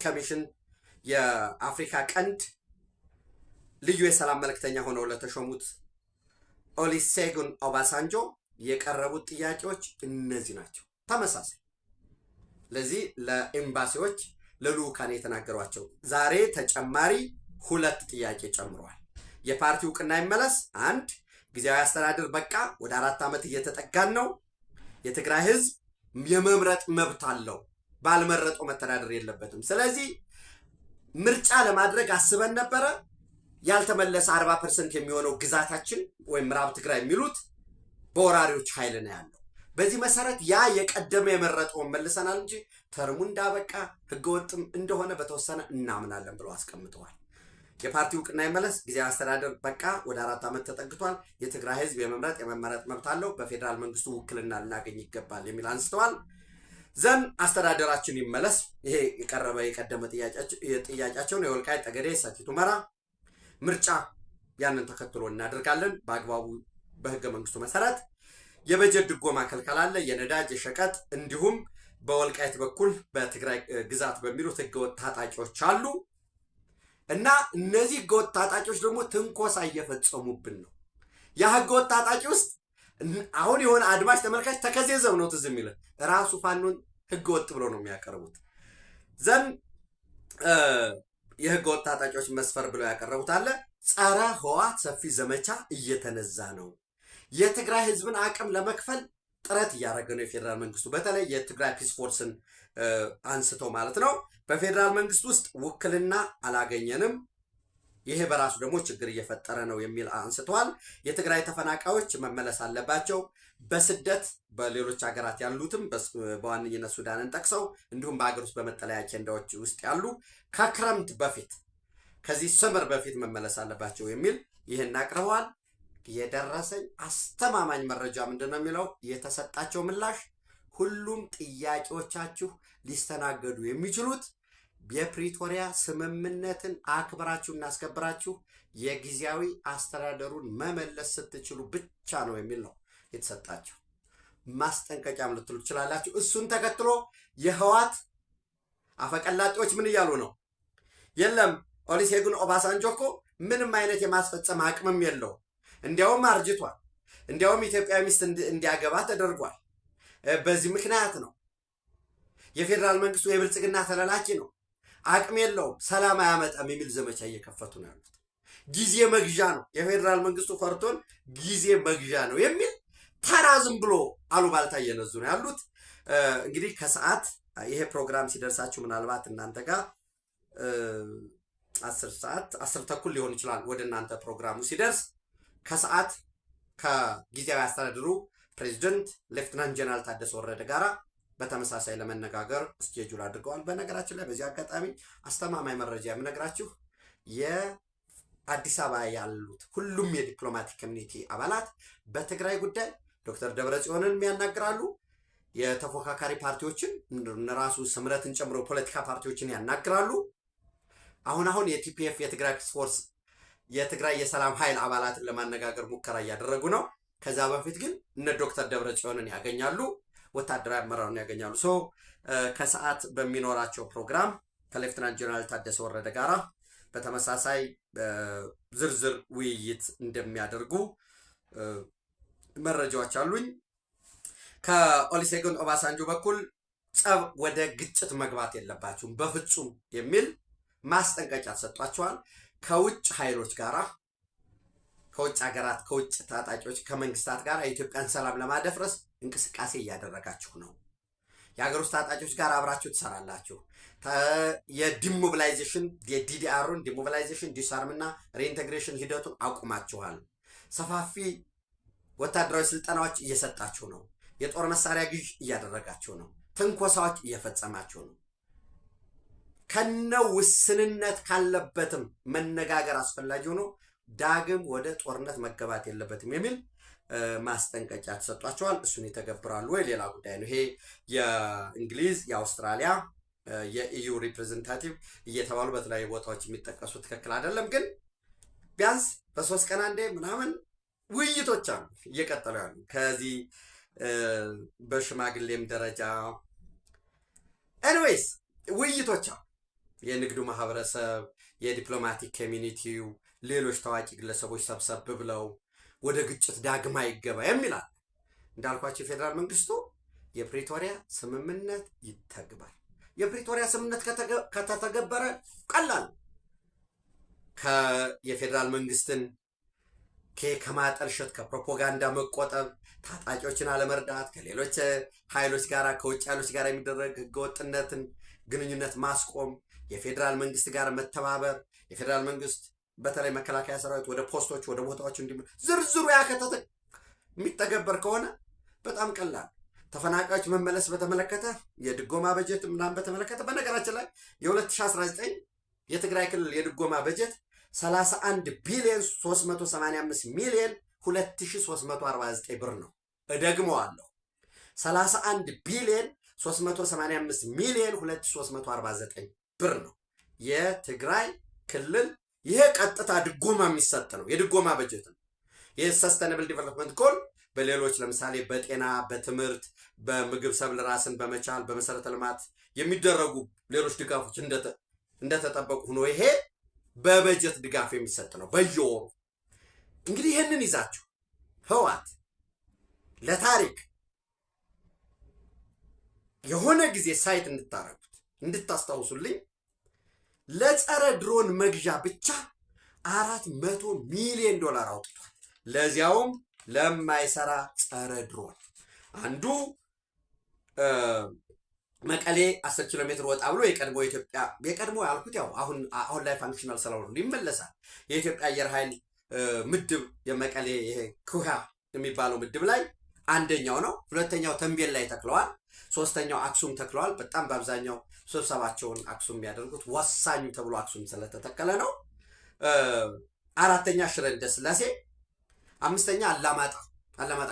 ኮሚሽን የአፍሪካ ቀንድ ልዩ የሰላም መልእክተኛ ሆነው ለተሾሙት ኦሉሴጉን ኦባሳንጆ የቀረቡት ጥያቄዎች እነዚህ ናቸው። ተመሳሳይ ለዚህ ለኤምባሲዎች ለልኡካን የተናገሯቸው ዛሬ ተጨማሪ 2 ጥያቄ ጨምረዋል። የፓርቲ እውቅና ይመለስ፣ 1 ጊዜያዊ አስተዳደር በቃ ወደ 4 ዓመት እየተጠጋን ነው። የትግራይ ህዝብ የመምረጥ መብት አለው፣ ባልመረጠው መተዳደር የለበትም። ስለዚህ ምርጫ ለማድረግ አስበን ነበረ። ያልተመለሰ 40% የሚሆነው ግዛታችን ወይም ምዕራብ ትግራይ የሚሉት በወራሪዎች ኃይል ነው ያለው። በዚህ መሰረት ያ የቀደመ የመረጠውን መልሰናል እንጂ ተርሙ እንዳበቃ ህገወጥም እንደሆነ በተወሰነ እናምናለን ብለው አስቀምጠዋል። የፓርቲ እውቅና ይመለስ፣ ጊዜያዊ አስተዳደር በቃ ወደ 4 ዓመት ተጠግቷል። የትግራይ ህዝብ የመመረጥ መብት አለው፣ በፌዴራል መንግስቱ ውክልና ልናገኝ ይገባል የሚል አንስተዋል። ዘን አስተዳደራችን ይመለስ፣ ይሄ የቀረበ የቀደመ ጥያቄያቸውን የወልቃይት ጠገዴ ሰቲት ሁመራ ምርጫ ያንን ተከትሎ እናደርጋለን በአግባቡ በህገ መንግስቱ መሰረት። የበጀት ድጎማ ከልከል አለ፣ የነዳጅ የሸቀጥ እንዲሁም በወልቃይት በኩል በትግራይ ግዛት በሚሉት ህገወጥ ታጣቂዎች አሉ እና እነዚህ ህገወጥ ታጣቂዎች ደግሞ ትንኮሳ እየፈጸሙብን ነው። ያ ህገወጥ ታጣቂ ውስጥ አሁን የሆነ አድማጭ ተመልካች ተከዜ ዘብ ነው ትዝ የሚል ራሱ ፋኖን ህገወጥ ብሎ ነው የሚያቀርቡት። ዘን የህገወጥ ታጣቂዎች መስፈር ብለው ያቀረቡት አለ። ጸረ ህወሓት ሰፊ ዘመቻ እየተነዛ ነው። የትግራይ ህዝብን አቅም ለመክፈል ጥረት እያደረገ ነው የፌዴራል መንግስቱ። በተለይ የትግራይ ፒስ ፎርስን አንስተው ማለት ነው። በፌዴራል መንግስት ውስጥ ውክልና አላገኘንም፣ ይሄ በራሱ ደግሞ ችግር እየፈጠረ ነው የሚል አንስተዋል። የትግራይ ተፈናቃዮች መመለስ አለባቸው። በስደት በሌሎች ሀገራት ያሉትም በዋነኝነት ሱዳንን ጠቅሰው እንዲሁም በሀገር ውስጥ በመጠለያ ኬንዳዎች ውስጥ ያሉ ከክረምት በፊት ከዚህ ሰመር በፊት መመለስ አለባቸው የሚል ይህን አቅርበዋል። የደረሰኝ አስተማማኝ መረጃ ምንድን ነው የሚለው የተሰጣቸው ምላሽ ሁሉም ጥያቄዎቻችሁ ሊስተናገዱ የሚችሉት የፕሪቶሪያ ስምምነትን አክብራችሁ እናስከብራችሁ የጊዜያዊ አስተዳደሩን መመለስ ስትችሉ ብቻ ነው የሚል ነው የተሰጣቸው። ማስጠንቀቂያም ልትሉ ትችላላችሁ። እሱን ተከትሎ የህወሓት አፈቀላጤዎች ምን እያሉ ነው? የለም ኦሉሴጉን ኦባሳንጆ እኮ ምንም አይነት የማስፈጸም አቅምም የለው፣ እንዲያውም አርጅቷል፣ እንዲያውም ኢትዮጵያዊ ሚስት እንዲያገባ ተደርጓል። በዚህ ምክንያት ነው የፌዴራል መንግስቱ የብልጽግና ተላላኪ ነው፣ አቅም የለውም፣ ሰላም አያመጣም የሚል ዘመቻ እየከፈቱ ነው ያሉት። ጊዜ መግዣ ነው፣ የፌዴራል መንግስቱ ፈርቶን ጊዜ መግዣ ነው የሚል ተራ ዝም ብሎ አሉባልታ እየነዙ ነው ያሉት። እንግዲህ ከሰዓት ይሄ ፕሮግራም ሲደርሳችሁ ምናልባት እናንተ ጋር 10 ተኩል ሊሆን ይችላል ወደ እናንተ ፕሮግራሙ ሲደርስ። ከሰዓት ከጊዜያዊ አስተዳደሩ ፕሬዚደንት ሌፍትናንት ጀነራል ታደሰ ወረደ ጋራ በተመሳሳይ ለመነጋገር ስኬጁል አድርገዋል። በነገራችን ላይ በዚህ አጋጣሚ አስተማማኝ መረጃ የምነግራችሁ የአዲስ አበባ ያሉት ሁሉም የዲፕሎማቲክ ኮሚኒቲ አባላት በትግራይ ጉዳይ ዶክተር ደብረጽዮንን ያናግራሉ። የተፎካካሪ ፓርቲዎችን ራሱ ስምረትን ጨምሮ ፖለቲካ ፓርቲዎችን ያናግራሉ። አሁን የቲፒኤፍ የትግራይ ፒስ ፎርስ የትግራይ የሰላም ኃይል አባላትን ለማነጋገር ሙከራ እያደረጉ ነው። ከዛ በፊት ግን እነ ዶክተር ደብረጽዮንን ያገኛሉ፣ ወታደራዊ አመራሩን ያገኛሉ። ከሰዓት በሚኖራቸው ፕሮግራም ከሌፍትናንት ጀነራል ታደሰ ወረደ ጋራ በተመሳሳይ ዝርዝር ውይይት እንደሚያደርጉ መረጃዎች አሉኝ። ከኦሉሴጉን ኦባሳንጆ በኩል ጸብ ወደ ግጭት መግባት የለባችሁም በፍጹም የሚል ማስጠንቀቂያ ተሰጧቸዋል። ከውጭ ኃይሎች ጋራ ከውጭ ሀገራት ከውጭ ታጣቂዎች ከመንግስታት ጋር የኢትዮጵያን ሰላም ለማደፍረስ እንቅስቃሴ እያደረጋችሁ ነው። የሀገር ውስጥ ታጣቂዎች ጋር አብራችሁ ትሰራላችሁ። የዲሞቢላይዜሽን የዲዲአሩን ዲሞቢላይዜሽን ዲስአርምና ሪኢንቴግሬሽን ሂደቱን አቁማችኋል። ሰፋፊ ወታደራዊ ስልጠናዎች እየሰጣችሁ ነው። የጦር መሳሪያ ግዥ እያደረጋችሁ ነው። ትንኮሳዎች እየፈጸማችሁ ነው። ከነ ውስንነት ካለበትም መነጋገር አስፈላጊ ሆኖ ዳግም ወደ ጦርነት መገባት የለበትም የሚል ማስጠንቀቂያ ተሰጧቸዋል። እሱን ይተገብራሉ ወይ ሌላ ጉዳይ ነው። ይሄ የእንግሊዝ የአውስትራሊያ የኢዩ ሪፕሬዘንታቲቭ እየተባሉ በተለያዩ ቦታዎች የሚጠቀሱ ትክክል አይደለም፣ ግን ቢያንስ በ3 ቀን አንዴ ምናምን ውይይቶች አሉ እየቀጠሉ ያሉ ከዚህ በሽማግሌም ደረጃ ኤኒዌይስ ውይይቶች አሉ። የንግዱ ማህበረሰብ፣ የዲፕሎማቲክ ኮሚኒቲው፣ ሌሎች ታዋቂ ግለሰቦች ሰብሰብ ብለው ወደ ግጭት ዳግማ ይገባ የሚላል። እንዳልኳቸው የፌዴራል መንግስቱ የፕሪቶሪያ ስምምነት ይተግባል። የፕሪቶሪያ ስምምነት ከተተገበረ ቀላል የፌዴራል መንግስትን ከማጠልሸት ከፕሮፓጋንዳ መቆጠብ፣ ታጣቂዎችን አለመርዳት፣ ከሌሎች ኃይሎች ጋር ከውጭ ኃይሎች ጋር የሚደረግ ህገወጥነትን ግንኙነት ማስቆም፣ የፌዴራል መንግስት ጋር መተባበር፣ የፌዴራል መንግስት በተለይ መከላከያ ሰራዊት ወደ ፖስቶች ወደ ቦታዎች ዝርዝሩ ያከተተ የሚተገበር ከሆነ በጣም ቀላል። ተፈናቃዮች መመለስ በተመለከተ የድጎማ በጀት ምናምን በተመለከተ በነገራችን ላይ የ2019 የትግራይ ክልል የድጎማ በጀት 31 ቢሊዮን 385 ሚሊዮን 2349 ብር ነው። እደግመዋለሁ 31 ቢሊዮን 385 ሚሊዮን 2349 ብር ነው የትግራይ ክልል። ይሄ ቀጥታ ድጎማ የሚሰጥ ነው፣ የድጎማ በጀት ነው። የሰስተይነብል ዲቨሎፕመንት ጎል በሌሎች ለምሳሌ በጤና፣ በትምህርት፣ በምግብ ሰብል ራስን በመቻል በመሰረተ ልማት የሚደረጉ ሌሎች ድጋፎች እንደተጠበቁ ሆኖ ይሄ በበጀት ድጋፍ የሚሰጥ ነው በየወሩ። እንግዲህ ይህንን ይዛችሁ ህወሓት ለታሪክ የሆነ ጊዜ ሳይት እንድታረጉት እንድታስታውሱልኝ ለጸረ ድሮን መግዣ ብቻ $400 ሚሊዮን አውጥቷል። ለዚያውም ለማይሰራ ጸረ ድሮን አንዱ መቀሌ 10 ኪሎ ሜትር ወጣ ብሎ የቀድሞ ያልኩት ያው አሁን ላይ ፋንክሽናል ስለሆነ ይመለሳል። የኢትዮጵያ አየር ኃይል ምድብ የመቀሌ ይሄ ኩሃ የሚባለው ምድብ ላይ አንደኛው ነው። ሁለተኛው ተንቤን ላይ ተክለዋል። ሶስተኛው አክሱም ተክለዋል። በጣም በአብዛኛው ስብሰባቸውን አክሱም የሚያደርጉት ወሳኙ ተብሎ አክሱም ስለተተከለ ነው። አራተኛ ሽረ እንዳስላሴ፣ አምስተኛ አላማጣ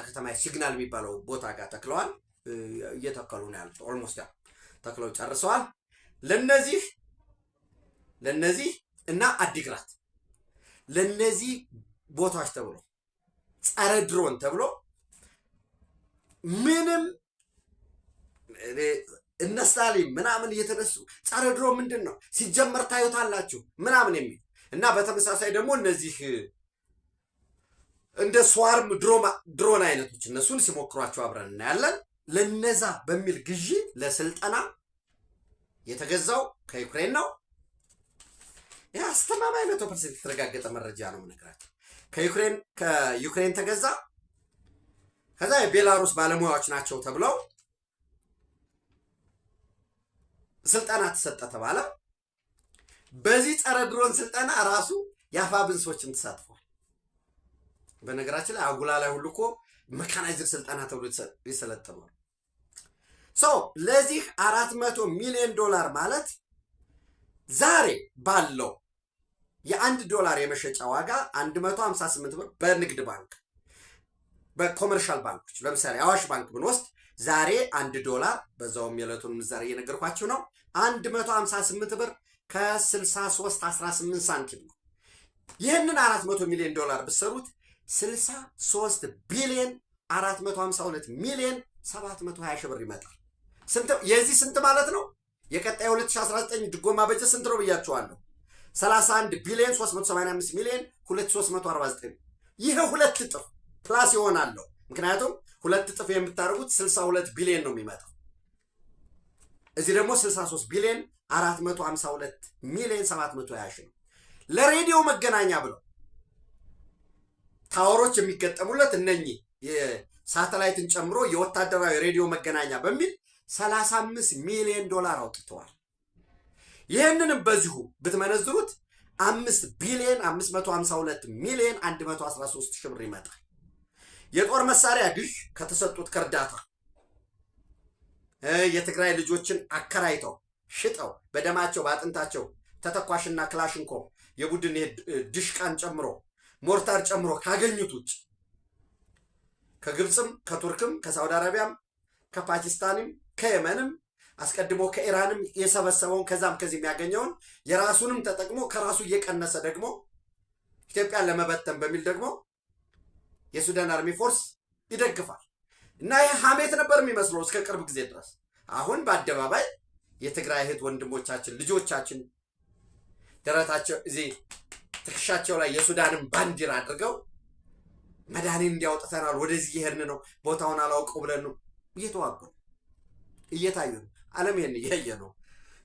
ከተማ ሲግናል የሚባለው ቦታ ጋር ተክለዋል። እየተከሉ ነው ያሉት። ኦልሞስት ተክለው ጨርሰዋል። ለነዚህ እና አዲግራት ለነዚህ ቦታዎች ተብሎ ጸረ ድሮን ተብሎ ምንም እነ ስታሊን ምናምን እየተነሱ ጸረ ድሮን ምንድን ነው ሲጀመር ታዩታላችሁ ምናምን የሚል እና በተመሳሳይ ደግሞ እነዚህ እንደ ስዋርም ድሮን አይነቶች እነሱን ሲሞክሯቸው አብረን እናያለን። ለነዛ በሚል ግዢ ለስልጠና የተገዛው ከዩክሬን ነው። ያ አስተማማኝ 100% የተረጋገጠ መረጃ ነው የምነግራችሁ። ከዩክሬን ተገዛ። ከዛ የቤላሩስ ባለሙያዎች ናቸው ተብለው ስልጠና ተሰጠ ተባለ። በዚህ ጸረ ድሮን ስልጠና ራሱ የአፋብን ሰዎችም ተሳትፏል። በነገራችን ላይ አጉላ ላይ ሁሉ እኮ መካናይዝድ ስልጠና ተብሎ ይሰለጥናል። ለዚህ $400 ሚሊዮን ማለት ዛሬ ባለው $1 የመሸጫ ዋጋ 158 ብር በንግድ ባንክ በኮመርሻል ባንኮች ለምሳሌ አዋሽ ባንክ ብንወስድ ዛሬ $1 በዛውም የዕለቱን ምንዛሬ እየነገርኳችሁ ነው 158 ብር ከ63.18 ሳንቲም ነው። ይህንን $400 ሚሊዮን ብትሰሩት 63 ቢሊዮን 452 ሚሊዮን 720 ሺህ ብር ይመጣል። የዚህ ስንት ማለት ነው? የቀጣይ 2019 ድጎማ በጀት ስንት ነው ብያችኋለሁ? 31 ቢሊዮን 385 ሚሊዮን 2349። ይሄ ሁለት እጥፍ ፕላስ ይሆናለሁ። ምክንያቱም ሁለት እጥፍ የምታደርጉት 62 ቢሊዮን ነው የሚመጣው። እዚህ ደግሞ 63 ቢሊዮን 452 ሚሊዮን 720 ሺህ ነው። ለሬዲዮ መገናኛ ብለው ታወሮች የሚገጠሙለት እነኚህ የሳተላይትን ጨምሮ የወታደራዊ ሬዲዮ መገናኛ በሚል $35 ሚሊዮን አውጥተዋል። ይህንንም በዚሁ ብትመነዝሩት 5 ቢሊዮን 552 ሚሊዮን 113 ሺህ ብር ይመጣል። የጦር መሳሪያ ግዥ ከተሰጡት ከእርዳታ የትግራይ ልጆችን አከራይተው ሽጠው በደማቸው በአጥንታቸው ተተኳሽና ክላሽንኮቭ የቡድን ድሽቃን ጨምሮ ሞርታር ጨምሮ ካገኙት ውጭ ከግብፅም ከቱርክም ከሳውዲ አረቢያም ከፓኪስታንም ከየመንም አስቀድሞ ከኢራንም የሰበሰበውን ከዛም ከዚህ የሚያገኘውን የራሱንም ተጠቅሞ ከራሱ እየቀነሰ ደግሞ ኢትዮጵያን ለመበተን በሚል ደግሞ የሱዳን አርሚ ፎርስ ይደግፋል። እና ይህ ሀሜት ነበር የሚመስለው እስከ ቅርብ ጊዜ ድረስ። አሁን በአደባባይ የትግራይ እህት ወንድሞቻችን ልጆቻችን ደረታቸው እዚህ ትከሻቸው ላይ የሱዳንን ባንዲራ አድርገው መድኃኒት እንዲያወጥተናል ወደዚህ እየሄድን ነው ቦታውን አላውቀው ብለን ነው እየተዋጉ ነው እየታዩ ነው። ዓለም ይሄን እያየ ነው።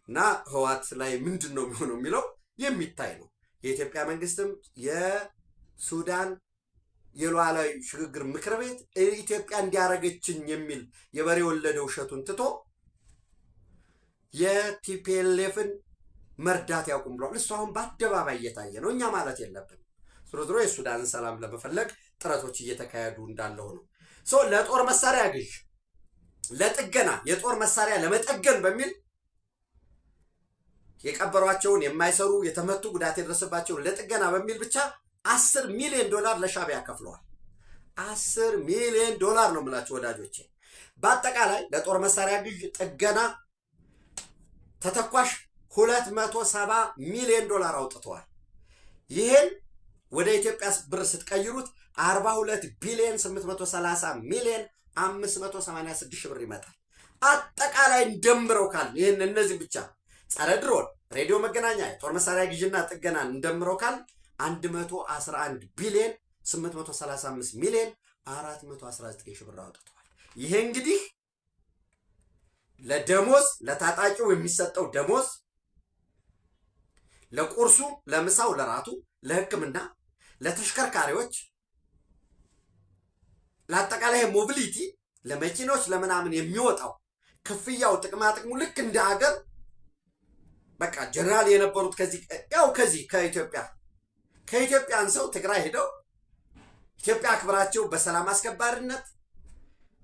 እና ህዋት ላይ ምንድን ነው የሚሆነው የሚለው የሚታይ ነው። የኢትዮጵያ መንግስትም የሱዳን የሉዓላዊ ሽግግር ምክር ቤት ኢትዮጵያ እንዲያረገችኝ የሚል የበሬ ወለደ ውሸቱን ትቶ የቲፒኤልኤፍን መርዳት ያቁም ብሏል። እሱ አሁን በአደባባይ እየታየ ነው። እኛ ማለት የለብን። ዞሮ የሱዳንን ሰላም ለመፈለግ ጥረቶች እየተካሄዱ እንዳለው ነው። ለጦር መሳሪያ ግዥ ለጥገና የጦር መሳሪያ ለመጠገን በሚል የቀበሯቸውን የማይሰሩ የተመቱ ጉዳት የደረሰባቸውን ለጥገና በሚል ብቻ $10 ሚሊዮን ለሻዕቢያ ከፍለዋል። $10 ሚሊዮን ነው የምላችሁ ወዳጆቼ። በአጠቃላይ ለጦር መሳሪያ ግዥ ጥገና ተተኳሽ $270 ሚሊዮን አውጥተዋል። ይህን ወደ ኢትዮጵያ ብር ስትቀይሩት 42 ቢሊዮን 830 ሚሊዮን 586 ሺህ ብር ይመጣል። አጠቃላይ እንደምረው ካል ይህን እነዚህ ብቻ ጸረ ድሮን ሬዲዮ መገናኛ የጦር መሳሪያ ግዥና ጥገና እንደምረው ካል 111 ቢሊዮን 835 ሚሊዮን 419 ሺህ ብር አውጥተዋል። ይሄ እንግዲህ ለደሞዝ ለታጣቂው የሚሰጠው ደሞዝ ለቁርሱ ለምሳው ለራቱ ለሕክምና ለተሽከርካሪዎች ለአጠቃላይ ሞቢሊቲ ለመኪኖች ለምናምን የሚወጣው ክፍያው ጥቅማ ጥቅሙ ልክ እንደ ሀገር በቃ ጀነራል የነበሩት ከዚህ ከኢትዮጵያን ሰው ትግራይ ሄደው ኢትዮጵያ አክብራቸው በሰላም አስከባሪነት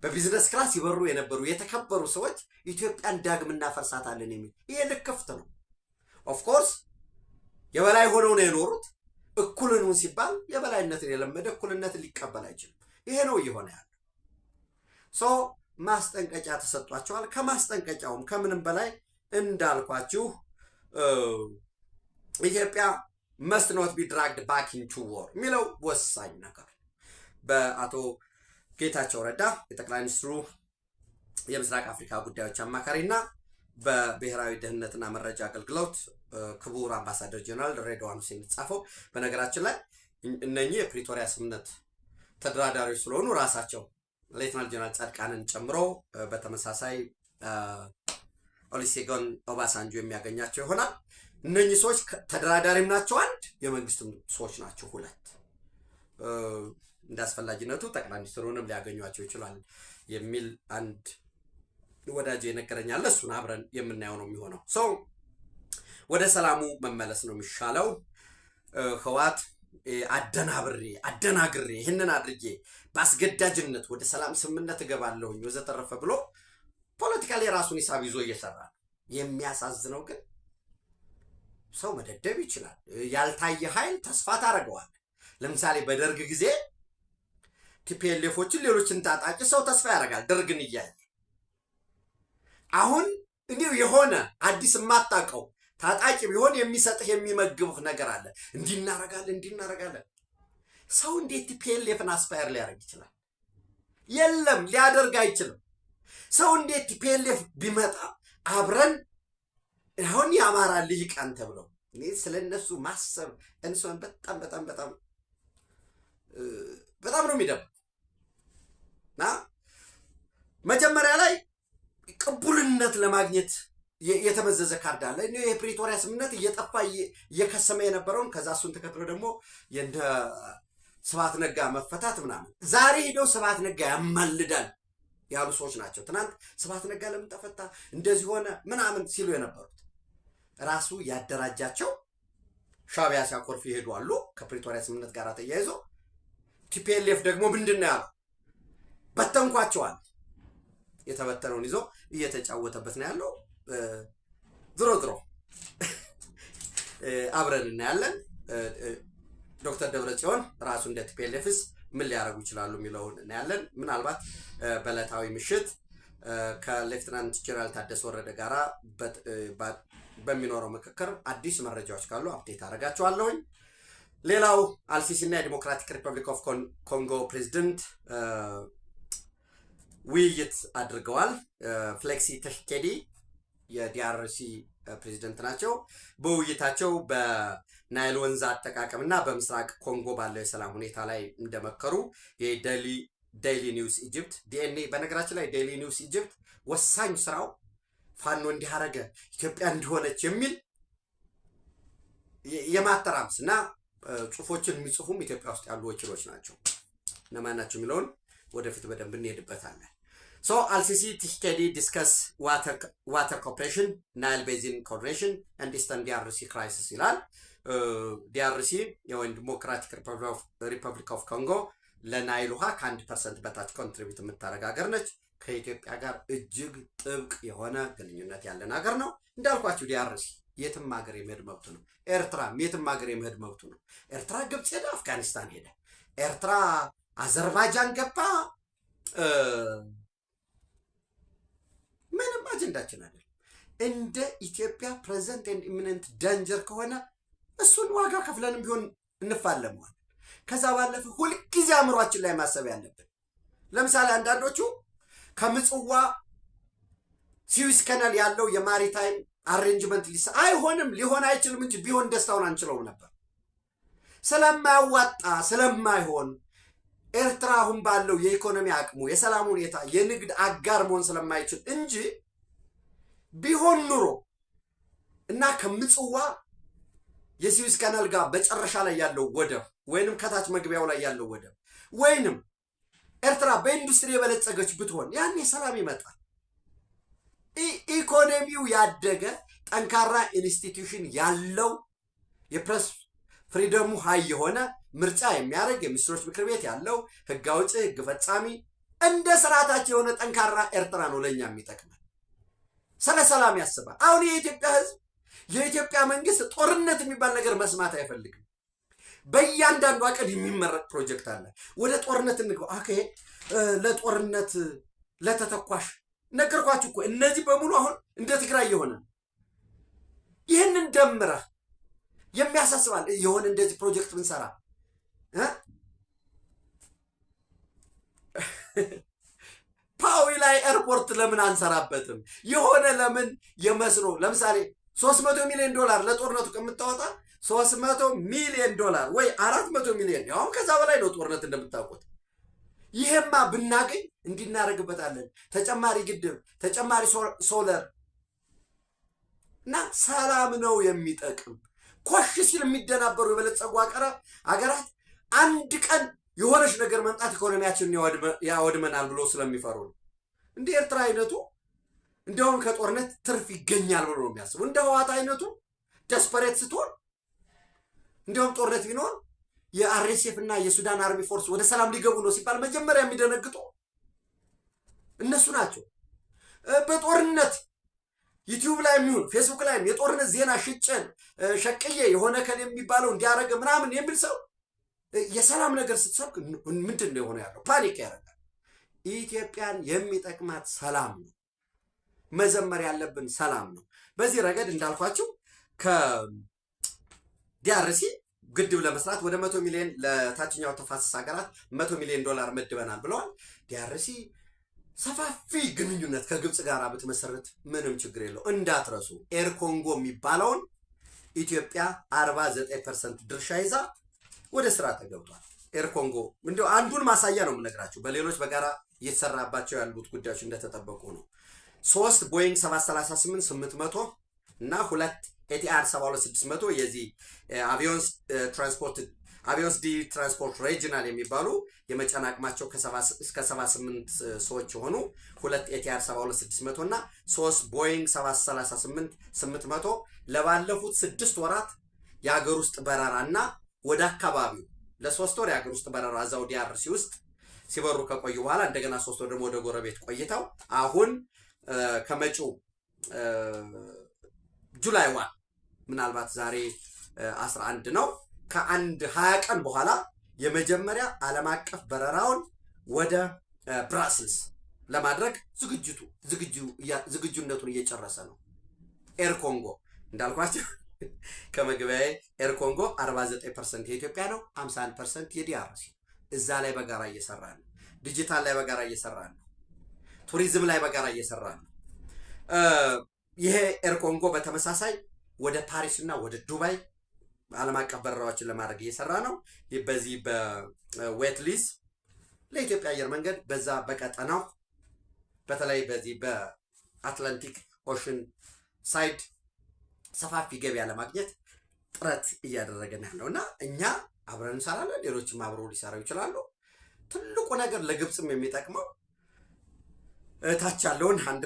በቢዝነስ ክላስ ይበሩ የነበሩ የተከበሩ ሰዎች ኢትዮጵያን ዳግም እናፈርሳታለን የሚል ይሄ ልክፍት ነው። ኦፍኮርስ የበላይ ሆነው ነው የኖሩት። እኩልነቱን ሲባል የበላይነትን የለመደ እኩልነትን ሊቀበል አይችልም። ይሄ ነው እየሆነ ያለው። ማስጠንቀቂያ ተሰጧቸዋል። ከማስጠንቀቂያውም ከምንም በላይ እንዳልኳችሁ ኢትዮጵያ መስት ኖት ቢ ድራግድ ባክ ኢንቱ ዎር የሚለው ወሳኝ ነገር በአቶ ጌታቸው ረዳ የጠቅላይ ሚኒስትሩ የምስራቅ አፍሪካ ጉዳዮች አማካሪና በብሔራዊ ደህንነትና መረጃ አገልግሎት ክቡር አምባሳደር ጀነራል ሬድዋን ሁሴን የተጻፈው። በነገራችን ላይ እነኚህ የፕሪቶሪያ ስምምነት ተደራዳሪዎች ስለሆኑ ራሳቸው ሌተናል ጀነራል ጻድቃንን ጨምሮ በተመሳሳይ ኦሉሴጉን ኦባሳንጆ የሚያገኛቸው ይሆናል። እነኚህ ሰዎች ተደራዳሪም ናቸው፣ አንድ የመንግስትም ሰዎች ናቸው፣ ሁለት። እንዳስፈላጊነቱ ጠቅላይ ሚኒስትሩንም ሊያገኟቸው ይችላል የሚል አንድ ወዳጅ የነገረኛል። እሱን አብረን የምናየው ነው የሚሆነው። ወደ ሰላሙ መመለስ ነው የሚሻለው። ህወሓት አደናግሬ ይህንን አድርጌ በአስገዳጅነት ወደ ሰላም ስምምነት እገባለሁኝ ወዘተረፈ ብሎ ፖለቲካሊ የራሱን ሂሳብ ይዞ እየሰራ ነው። የሚያሳዝነው ግን ሰው መደደብ ይችላል። ያልታየ ኃይል ተስፋ ታደርገዋል። ለምሳሌ በደርግ ጊዜ ቲፒኤልኤፎችን ሌሎችን ታጣቂ ሰው ተስፋ ያደርጋል ደርግን እያየ። አሁን እንዲሁ የሆነ አዲስ የማታውቀው ታጣቂ ቢሆን የሚሰጥህ የሚመግብህ ነገር አለ። እንዲናረጋለን። ሰው እንዴት ቲፒኤልኤፍን አስፓየር ሊያደርግ ይችላል? የለም፣ ሊያደርግ አይችልም። ሰው እንዴት ቲፒኤልኤፍ ቢመጣ አብረን አሁን የአማራ ልሂቃን ተብለው እኔ ስለነሱ ማሰብ እንሰን በጣም ነው የሚደብ እና መጀመሪያ ላይ ቅቡልነት ለማግኘት የተመዘዘ ካርድ አለ። እኔ የፕሪቶሪያ ስምምነት እየጠፋ እየከሰመ የነበረውን ከዛ እሱን ተከትሎ ደግሞ የእነ ስብሐት ነጋ መፈታት ምናምን ዛሬ ሄደው ስብሐት ነጋ ያማልዳል ያሉ ሰዎች ናቸው። ትናንት ስብሐት ነጋ ለምን ተፈታ እንደዚህ ሆነ ምናምን ሲሉ የነበሩት ራሱ ያደራጃቸው ሻዕቢያ ሲያኮርፍ ይሄዱ አሉ። ከፕሪቶሪያ ስምምነት ጋር ተያይዞ ቲፒኤልኤፍ ደግሞ ምንድነው ያለው? በተንኳቸዋል። የተበተነውን ይዞ እየተጫወተበት ነው ያለው። ድሮ አብረን እናያለን። ዶክተር ደብረጽዮን ራሱ እንደ ቲፒኤልኤፍስ ምን ሊያደርጉ ይችላሉ የሚለውን እናያለን። ምናልባት በዕለታዊ ምሽት ከሌፍትናንት ጀነራል ታደሰ ወረደ ጋራ በሚኖረው ምክክር አዲስ መረጃዎች ካሉ አፕዴት አደርጋቸዋለሁኝ። ሌላው አልሲሲ እና የዲሞክራቲክ ሪፐብሊክ ኦፍ ኮንጎ ፕሬዚደንት ውይይት አድርገዋል። ፍሌክሲ ተሽኬዲ የዲአርሲ ፕሬዚደንት ናቸው። በውይይታቸው በናይል ወንዝ አጠቃቀምና በምስራቅ ኮንጎ ባለው የሰላም ሁኔታ ላይ እንደመከሩ ዴይሊ ኒውስ ኢጅፕት ዲኤንኤ በነገራችን ላይ ዴይሊ ኒውስ ኢጅፕት ወሳኝ ስራው ፋኖ እንዲያረገ ኢትዮጵያ እንዲሆነች የሚል የማተራምስ እና ጽሁፎችን የሚጽፉም ኢትዮጵያ ውስጥ ያሉ ወኪሎች ናቸው። እነማን ናቸው የሚለውን ወደፊት በደንብ እንሄድበታለን። አልሲሲ ቲሽኬዲ ዲስከስ ዋተር ኮርፖሬሽን ናይል ቤዚን ኮኦርዲኔሽን ኤንድ ኢስተርን ዲአርሲ ክራይሲስ ይላል። ዲአርሲ ወይም ዲሞክራቲክ ሪፐብሊክ ኦፍ ኮንጎ ለናይል ውሃ ከ1% በታች ኮንትሪቢዩት የምታደርግ ሀገር ነች። ከኢትዮጵያ ጋር እጅግ ጥብቅ የሆነ ግንኙነት ያለን ሀገር ነው። እንዳልኳችሁ ዲአርሲ የትም ሀገር የመሄድ መብቱ ነው። ኤርትራም የትም ሀገር የመሄድ መብቱ ነው። ኤርትራ ግብፅ ሄደ፣ አፍጋኒስታን ሄደ፣ ኤርትራ አዘርባይጃን ገባ። ምንም አጀንዳችን አይደለም። እንደ ኢትዮጵያ ፕሬዘንት ኤንድ ኢሚነንት ዳንጀር ከሆነ እሱን ዋጋ ከፍለንም ቢሆን እንፋለመዋል። ከዛ ባለፈ ሁልጊዜ አእምሯችን ላይ ማሰብ ያለብን ለምሳሌ አንዳንዶቹ ከምጽዋ ስዊዝ ካናል ያለው የማሪታይም አሬንጅመንት አይሆንም ሊሆን አይችልም እንጂ ቢሆን ደስታውን አንችለውም ነበር። ስለማያዋጣ ስለማይሆን ኤርትራ አሁን ባለው የኢኮኖሚ አቅሙ የሰላም ሁኔታ የንግድ አጋር መሆን ስለማይችል እንጂ ቢሆን ኑሮ እና ከምጽዋ የስዊዝ ካናል ጋር በጨረሻ ላይ ያለው ወደብ ወይንም ከታች መግቢያው ላይ ያለው ወደብ ወይንም ኤርትራ በኢንዱስትሪ የበለጸገች ብትሆን ያኔ ሰላም ይመጣል። ኢኮኖሚው ያደገ ጠንካራ ኢንስቲትዩሽን ያለው የፕሬስ ፍሪደሙ ሀይ የሆነ ምርጫ የሚያደርግ የሚኒስትሮች ምክር ቤት ያለው ህግ አውጪ ህግ ፈጻሚ እንደ ስርዓታቸው የሆነ ጠንካራ ኤርትራ ነው ለኛ የሚጠቅመን። ስለ ሰላም ያስባል። አሁን የኢትዮጵያ ህዝብ የኢትዮጵያ መንግስት ጦርነት የሚባል ነገር መስማት አይፈልግም። በእያንዳንዱ አቀድ የሚመረጥ ፕሮጀክት አለ። ወደ ጦርነት እንግባ። ኦኬ ለጦርነት ለተተኳሽ ነገርኳችሁ እኮ እነዚህ በሙሉ አሁን እንደ ትግራይ የሆነ ይህንን ደምረህ የሚያሳስባል የሆነ እንደዚህ ፕሮጀክት ብንሰራ ፓዊ ላይ ኤርፖርት ለምን አንሰራበትም? የሆነ ለምን የመስኖ ለምሳሌ 300 ሚሊዮን ዶላር ለጦርነቱ ከምታወጣ 300 ሚሊዮን ዶላር ወይ 400 ሚሊዮን ያው ከዛ በላይ ነው ጦርነት እንደምታውቁት። ይሄማ ብናገኝ እንዲናረግበታለን። ተጨማሪ ግድብ፣ ተጨማሪ ሶለር እና ሰላም ነው የሚጠቅም። ኮሽ ሲል የሚደናበሩ የበለጸጉ አገራት አንድ ቀን የሆነች ነገር መምጣት ኢኮኖሚያችንን ያወድመናል ብሎ ስለሚፈሩ ነው። እንደ ኤርትራ አይነቱ እንደውም ከጦርነት ትርፍ ይገኛል ብሎ ነው የሚያስቡ። እንደ ህወሓት አይነቱ ደስፐሬት ስትሆን እንደውም ጦርነት ቢኖር የአርኤስኤፍ እና የሱዳን አርሚ ፎርስ ወደ ሰላም ሊገቡ ነው ሲባል መጀመሪያ የሚደነግጡ እነሱ ናቸው። በጦርነት ዩቲዩብ ላይ የሚሆን ፌስቡክ ላይ የጦርነት ዜና ሽጨን ሸቅዬ የሆነ ከል የሚባለው እንዲያረገ ምናምን የሚል ሰው የሰላም ነገር ስትሰብክ ምንድን ነው የሆነ ያለው? ፓኒክ ያደርጋል። ኢትዮጵያን የሚጠቅማት ሰላም ነው። መዘመር ያለብን ሰላም ነው። በዚህ ረገድ እንዳልኳችሁ ከዲአርሲ ግድብ ለመስራት ወደ 100 ሚሊዮን ለታችኛው ተፋሰስ ሀገራት 100 ሚሊዮን ዶላር መድበናል ብለዋል። ዲአርሲ ሰፋፊ ግንኙነት ከግብፅ ጋር ብትመሰረት ምንም ችግር የለው። እንዳትረሱ ኤር ኮንጎ የሚባለውን ኢትዮጵያ 49% ድርሻ ይዛ ወደ ስራ ተገብቷል። ኤር ኮንጎ እንደው አንዱን ማሳያ ነው የምነግራችሁ። በሌሎች በጋራ እየተሰራባቸው ያሉት ጉዳዮች እንደተጠበቁ ነው። 3 ቦይንግ 738-800 እና 2 ኤቲአር 72600 የዚህ አቪዮንስ ዲ ትራንስፖርት ሬጂናል የሚባሉ የመጫን አቅማቸው እስከ 78 ሰዎች የሆኑ 2 ኤቲአር 72600 እና 3 ቦይንግ 738-800 ለባለፉት 6 ወራት የሀገር ውስጥ በረራና ወደ አካባቢው ለ3 ወር የሀገር ውስጥ በረራ እዛው ዲአርሲ ውስጥ ሲበሩ ከቆዩ በኋላ እንደገና 3 ወር ደግሞ ወደ ጎረቤት ቆይተው አሁን ከመጪው ጁላይ 1 ምናልባት ዛሬ 11 ነው ከአንድ 20 ቀን በኋላ የመጀመሪያ ዓለም አቀፍ በረራውን ወደ ብራስልስ ለማድረግ ዝግጁነቱን እየጨረሰ ነው። ኤር ኮንጎ እንዳልኳችሁ ከመግቢያዬ ኤር ኮንጎ 49% የኢትዮጵያ ነው፣ 51% የዲአርሲ። እዛ ላይ በጋራ እየሰራ ነው። ዲጂታል ላይ በጋራ እየሰራ ነው። ቱሪዝም ላይ በጋራ እየሰራ ነው። ይሄ ኤር ኮንጎ በተመሳሳይ ወደ ፓሪስ እና ወደ ዱባይ ዓለም አቀፍ በረራዎችን ለማድረግ እየሰራ ነው። በዚህ በዌት ሊዝ ለኢትዮጵያ አየር መንገድ በዛ በቀጠናው በተለይ በዚህ በአትላንቲክ ኦሽን ሳይድ ሰፋፊ ገበያ ለማግኘት ጥረት እያደረገ ነው እና እኛ አብረን እንሰራለን። ሌሎችም አብረው ሊሰራው ይችላሉ። ትልቁ ነገር ለግብፅም የሚጠቅመው ታች ያለውን 1%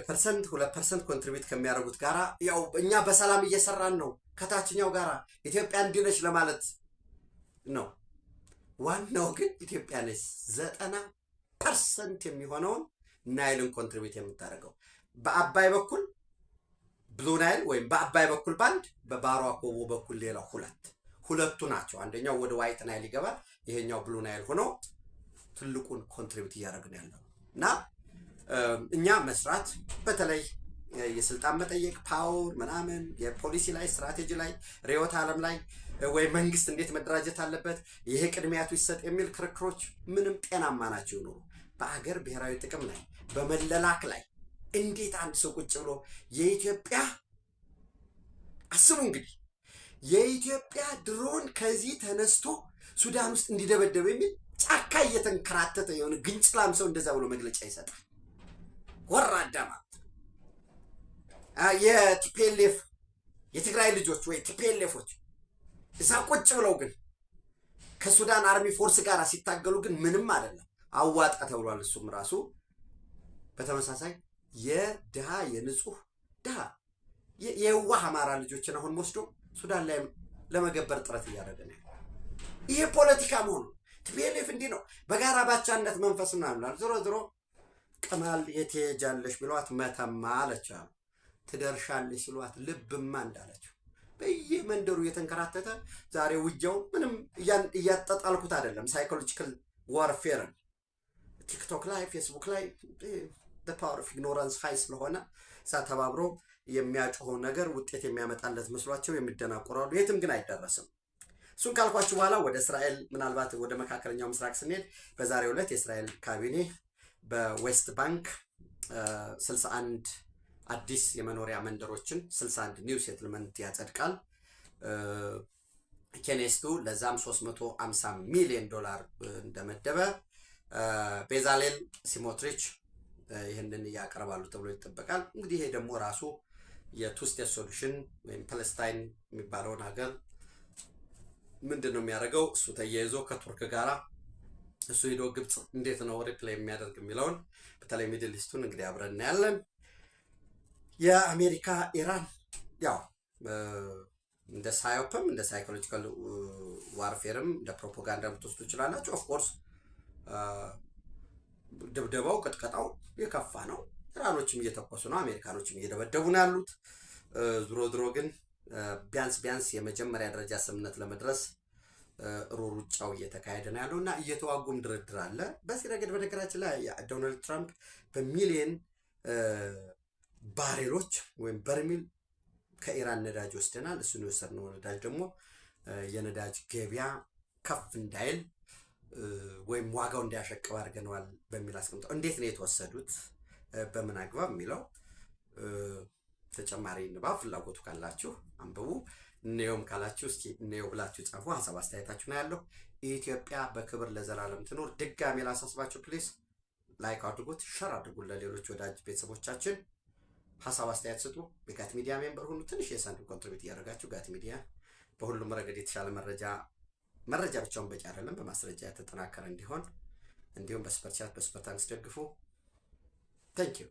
2% ኮንትሪቢዩት ከሚያደርጉት ጋራ ያው እኛ በሰላም እየሰራን ነው ከታችኛው ጋራ ኢትዮጵያ እንዲነች ለማለት ነው። ዋናው ግን ኢትዮጵያ ነች 90% የሚሆነውን ናይልን ኮንትሪቢዩት የምታደርገው። በአባይ በኩል ብሉ ናይል ወይም በአባይ በኩል ባንድ፣ በባሮ አኮቦ በኩል ሌላ ሁለቱ ናቸው። አንደኛው ወደ ዋይት ናይል ይገባል፣ ይሄኛው ብሉ ናይል ሆኖ ትልቁን ኮንትሪቢዩት እያደረግን ያለው እና እኛ መስራት በተለይ የስልጣን መጠየቅ ፓወር ምናምን የፖሊሲ ላይ ስትራቴጂ ላይ ርዕዮተ ዓለም ላይ ወይ መንግስት እንዴት መደራጀት አለበት ይሄ ቅድሚያቱ ይሰጥ የሚል ክርክሮች ምንም ጤናማ ናቸው ነው። በአገር ብሔራዊ ጥቅም ላይ በመለላክ ላይ እንዴት አንድ ሰው ቁጭ ብሎ የኢትዮጵያ አስቡ እንግዲህ የኢትዮጵያ ድሮን ከዚህ ተነስቶ ሱዳን ውስጥ እንዲደበደብ የሚል ጫካ እየተንከራተተ የሆነ ግንጭላም ሰው እንደዛ ብሎ መግለጫ ይሰጣል። ወራዳ ማለት የቲፒኤልኤፍ የትግራይ ልጆች ወይ ቲፒኤልኤፎች እዛ ቁጭ ብለው ግን ከሱዳን አርሚ ፎርስ ጋር ሲታገሉ ግን ምንም አይደለም። አዋጣ ተብሏል። እሱም ራሱ በተመሳሳይ የድሃ የንጹህ ድሃ የዋህ አማራ ልጆችን አሁን ወስዶ ሱዳን ላይ ለመገበር ጥረት እያደረገ ነው። ይሄ ፖለቲካ መሆኑ ቲፒኤልኤፍ እንዲህ ነው። በጋራ ባቻነት መንፈስ ምናምን ዞሮ ዞሮ ቅማል የት ትሄጃለሽ ብሏት መተማ አለች። ትደርሻለሽ ሲሏት ልብማ እንዳለችው በየመንደሩ የተንከራተተ ዛሬ ውጊያው ምንም እያጣጣልኩት አይደለም። ሳይኮሎጂካል ዋርፌርን ቲክቶክ ላይ ፌስቡክ ላይ ፓወር ኦፍ ኢግኖራንስ ሀይ ስለሆነ እዛ ተባብሮ የሚያጮኸው ነገር ውጤት የሚያመጣለት መስሏቸው የሚደናቆራሉ። የትም ግን አይደረስም። እሱን ካልኳችሁ በኋላ ወደ እስራኤል ምናልባት ወደ መካከለኛው ምስራቅ ስንሄድ በዛሬው ዕለት የእስራኤል ካቢኔ በዌስት ባንክ 61 አዲስ የመኖሪያ መንደሮችን 61 ኒው ሴትልመንት ያጸድቃል። ኬኔስቱ ለዛም $350 ሚሊዮን እንደመደበ ቤዛሌል ሲሞትሪች ይህንን ያቀርባሉ ተብሎ ይጠበቃል። እንግዲህ ይሄ ደግሞ ራሱ የቱ ስቴት ሶሉሽን ወይም ፓለስታይን የሚባለውን ሀገር ምንድን ነው የሚያደርገው? እሱ ተያይዞ ከቱርክ ጋራ እሱ ሄዶ ግብፅ እንዴት ነው ሪፕላይ የሚያደርግ የሚለውን በተለይ ሚድል ኢስቱን እንግዲህ አብረን እናያለን። የአሜሪካ ኢራን ያው እንደ ሳይኦፕም እንደ ሳይኮሎጂካል ዋርፌርም እንደ ፕሮፓጋንዳ ብትወስዱ ይችላላችሁ። ኦፍኮርስ ድብደባው ቅጥቀጣው የከፋ ነው። ኢራኖችም እየተኮሱ ነው፣ አሜሪካኖችም እየደበደቡ ነው ያሉት። ዝሮ ግን ቢያንስ የመጀመሪያ ደረጃ ስምምነት ለመድረስ ሩጫው እየተካሄደ ነው ያለው እና እየተዋጉም ድርድር አለ። በዚህ ረገድ በነገራችን ላይ ዶናልድ ትራምፕ በሚሊየን ባሬሎች ወይም በርሚል ከኢራን ነዳጅ ወስደናል፣ እሱን የወሰድነው ነዳጅ ደግሞ የነዳጅ ገበያ ከፍ እንዳይል ወይም ዋጋው እንዲያሸቅብ አድርገነዋል በሚል አስቀምጠው እንዴት ነው የተወሰዱት በምን አግባብ የሚለው ተጨማሪ ንባብ ፍላጎቱ ካላችሁ አንብቡ። እነዮም ካላችሁ እስኪ እነዮ ብላችሁ ጻፉ። ሀሳብ አስተያየታችሁ ነው ያለው። ኢትዮጵያ በክብር ለዘላለም ትኖር። ድጋሜ ላሳስባችሁ ፕሊዝ ላይክ አድርጉት፣ ሸር አድርጉት ለሌሎች ወዳጅ ቤተሰቦቻችን። ሀሳብ አስተያየት ስጡ። የጋት ሚዲያ ሜምበር ሁኑ። ትንሽ የሳንቲም ኮንትሪቢዩት እያደረጋችሁ ጋት ሚዲያ በሁሉም ረገድ የተሻለ መረጃ ብቻውን በቂ አይደለም፣ በማስረጃ የተጠናከረ እንዲሆን እንዲሁም በሱፐር ቻት በሱፐር ታንክስ ደግፉ። ታንኪዩ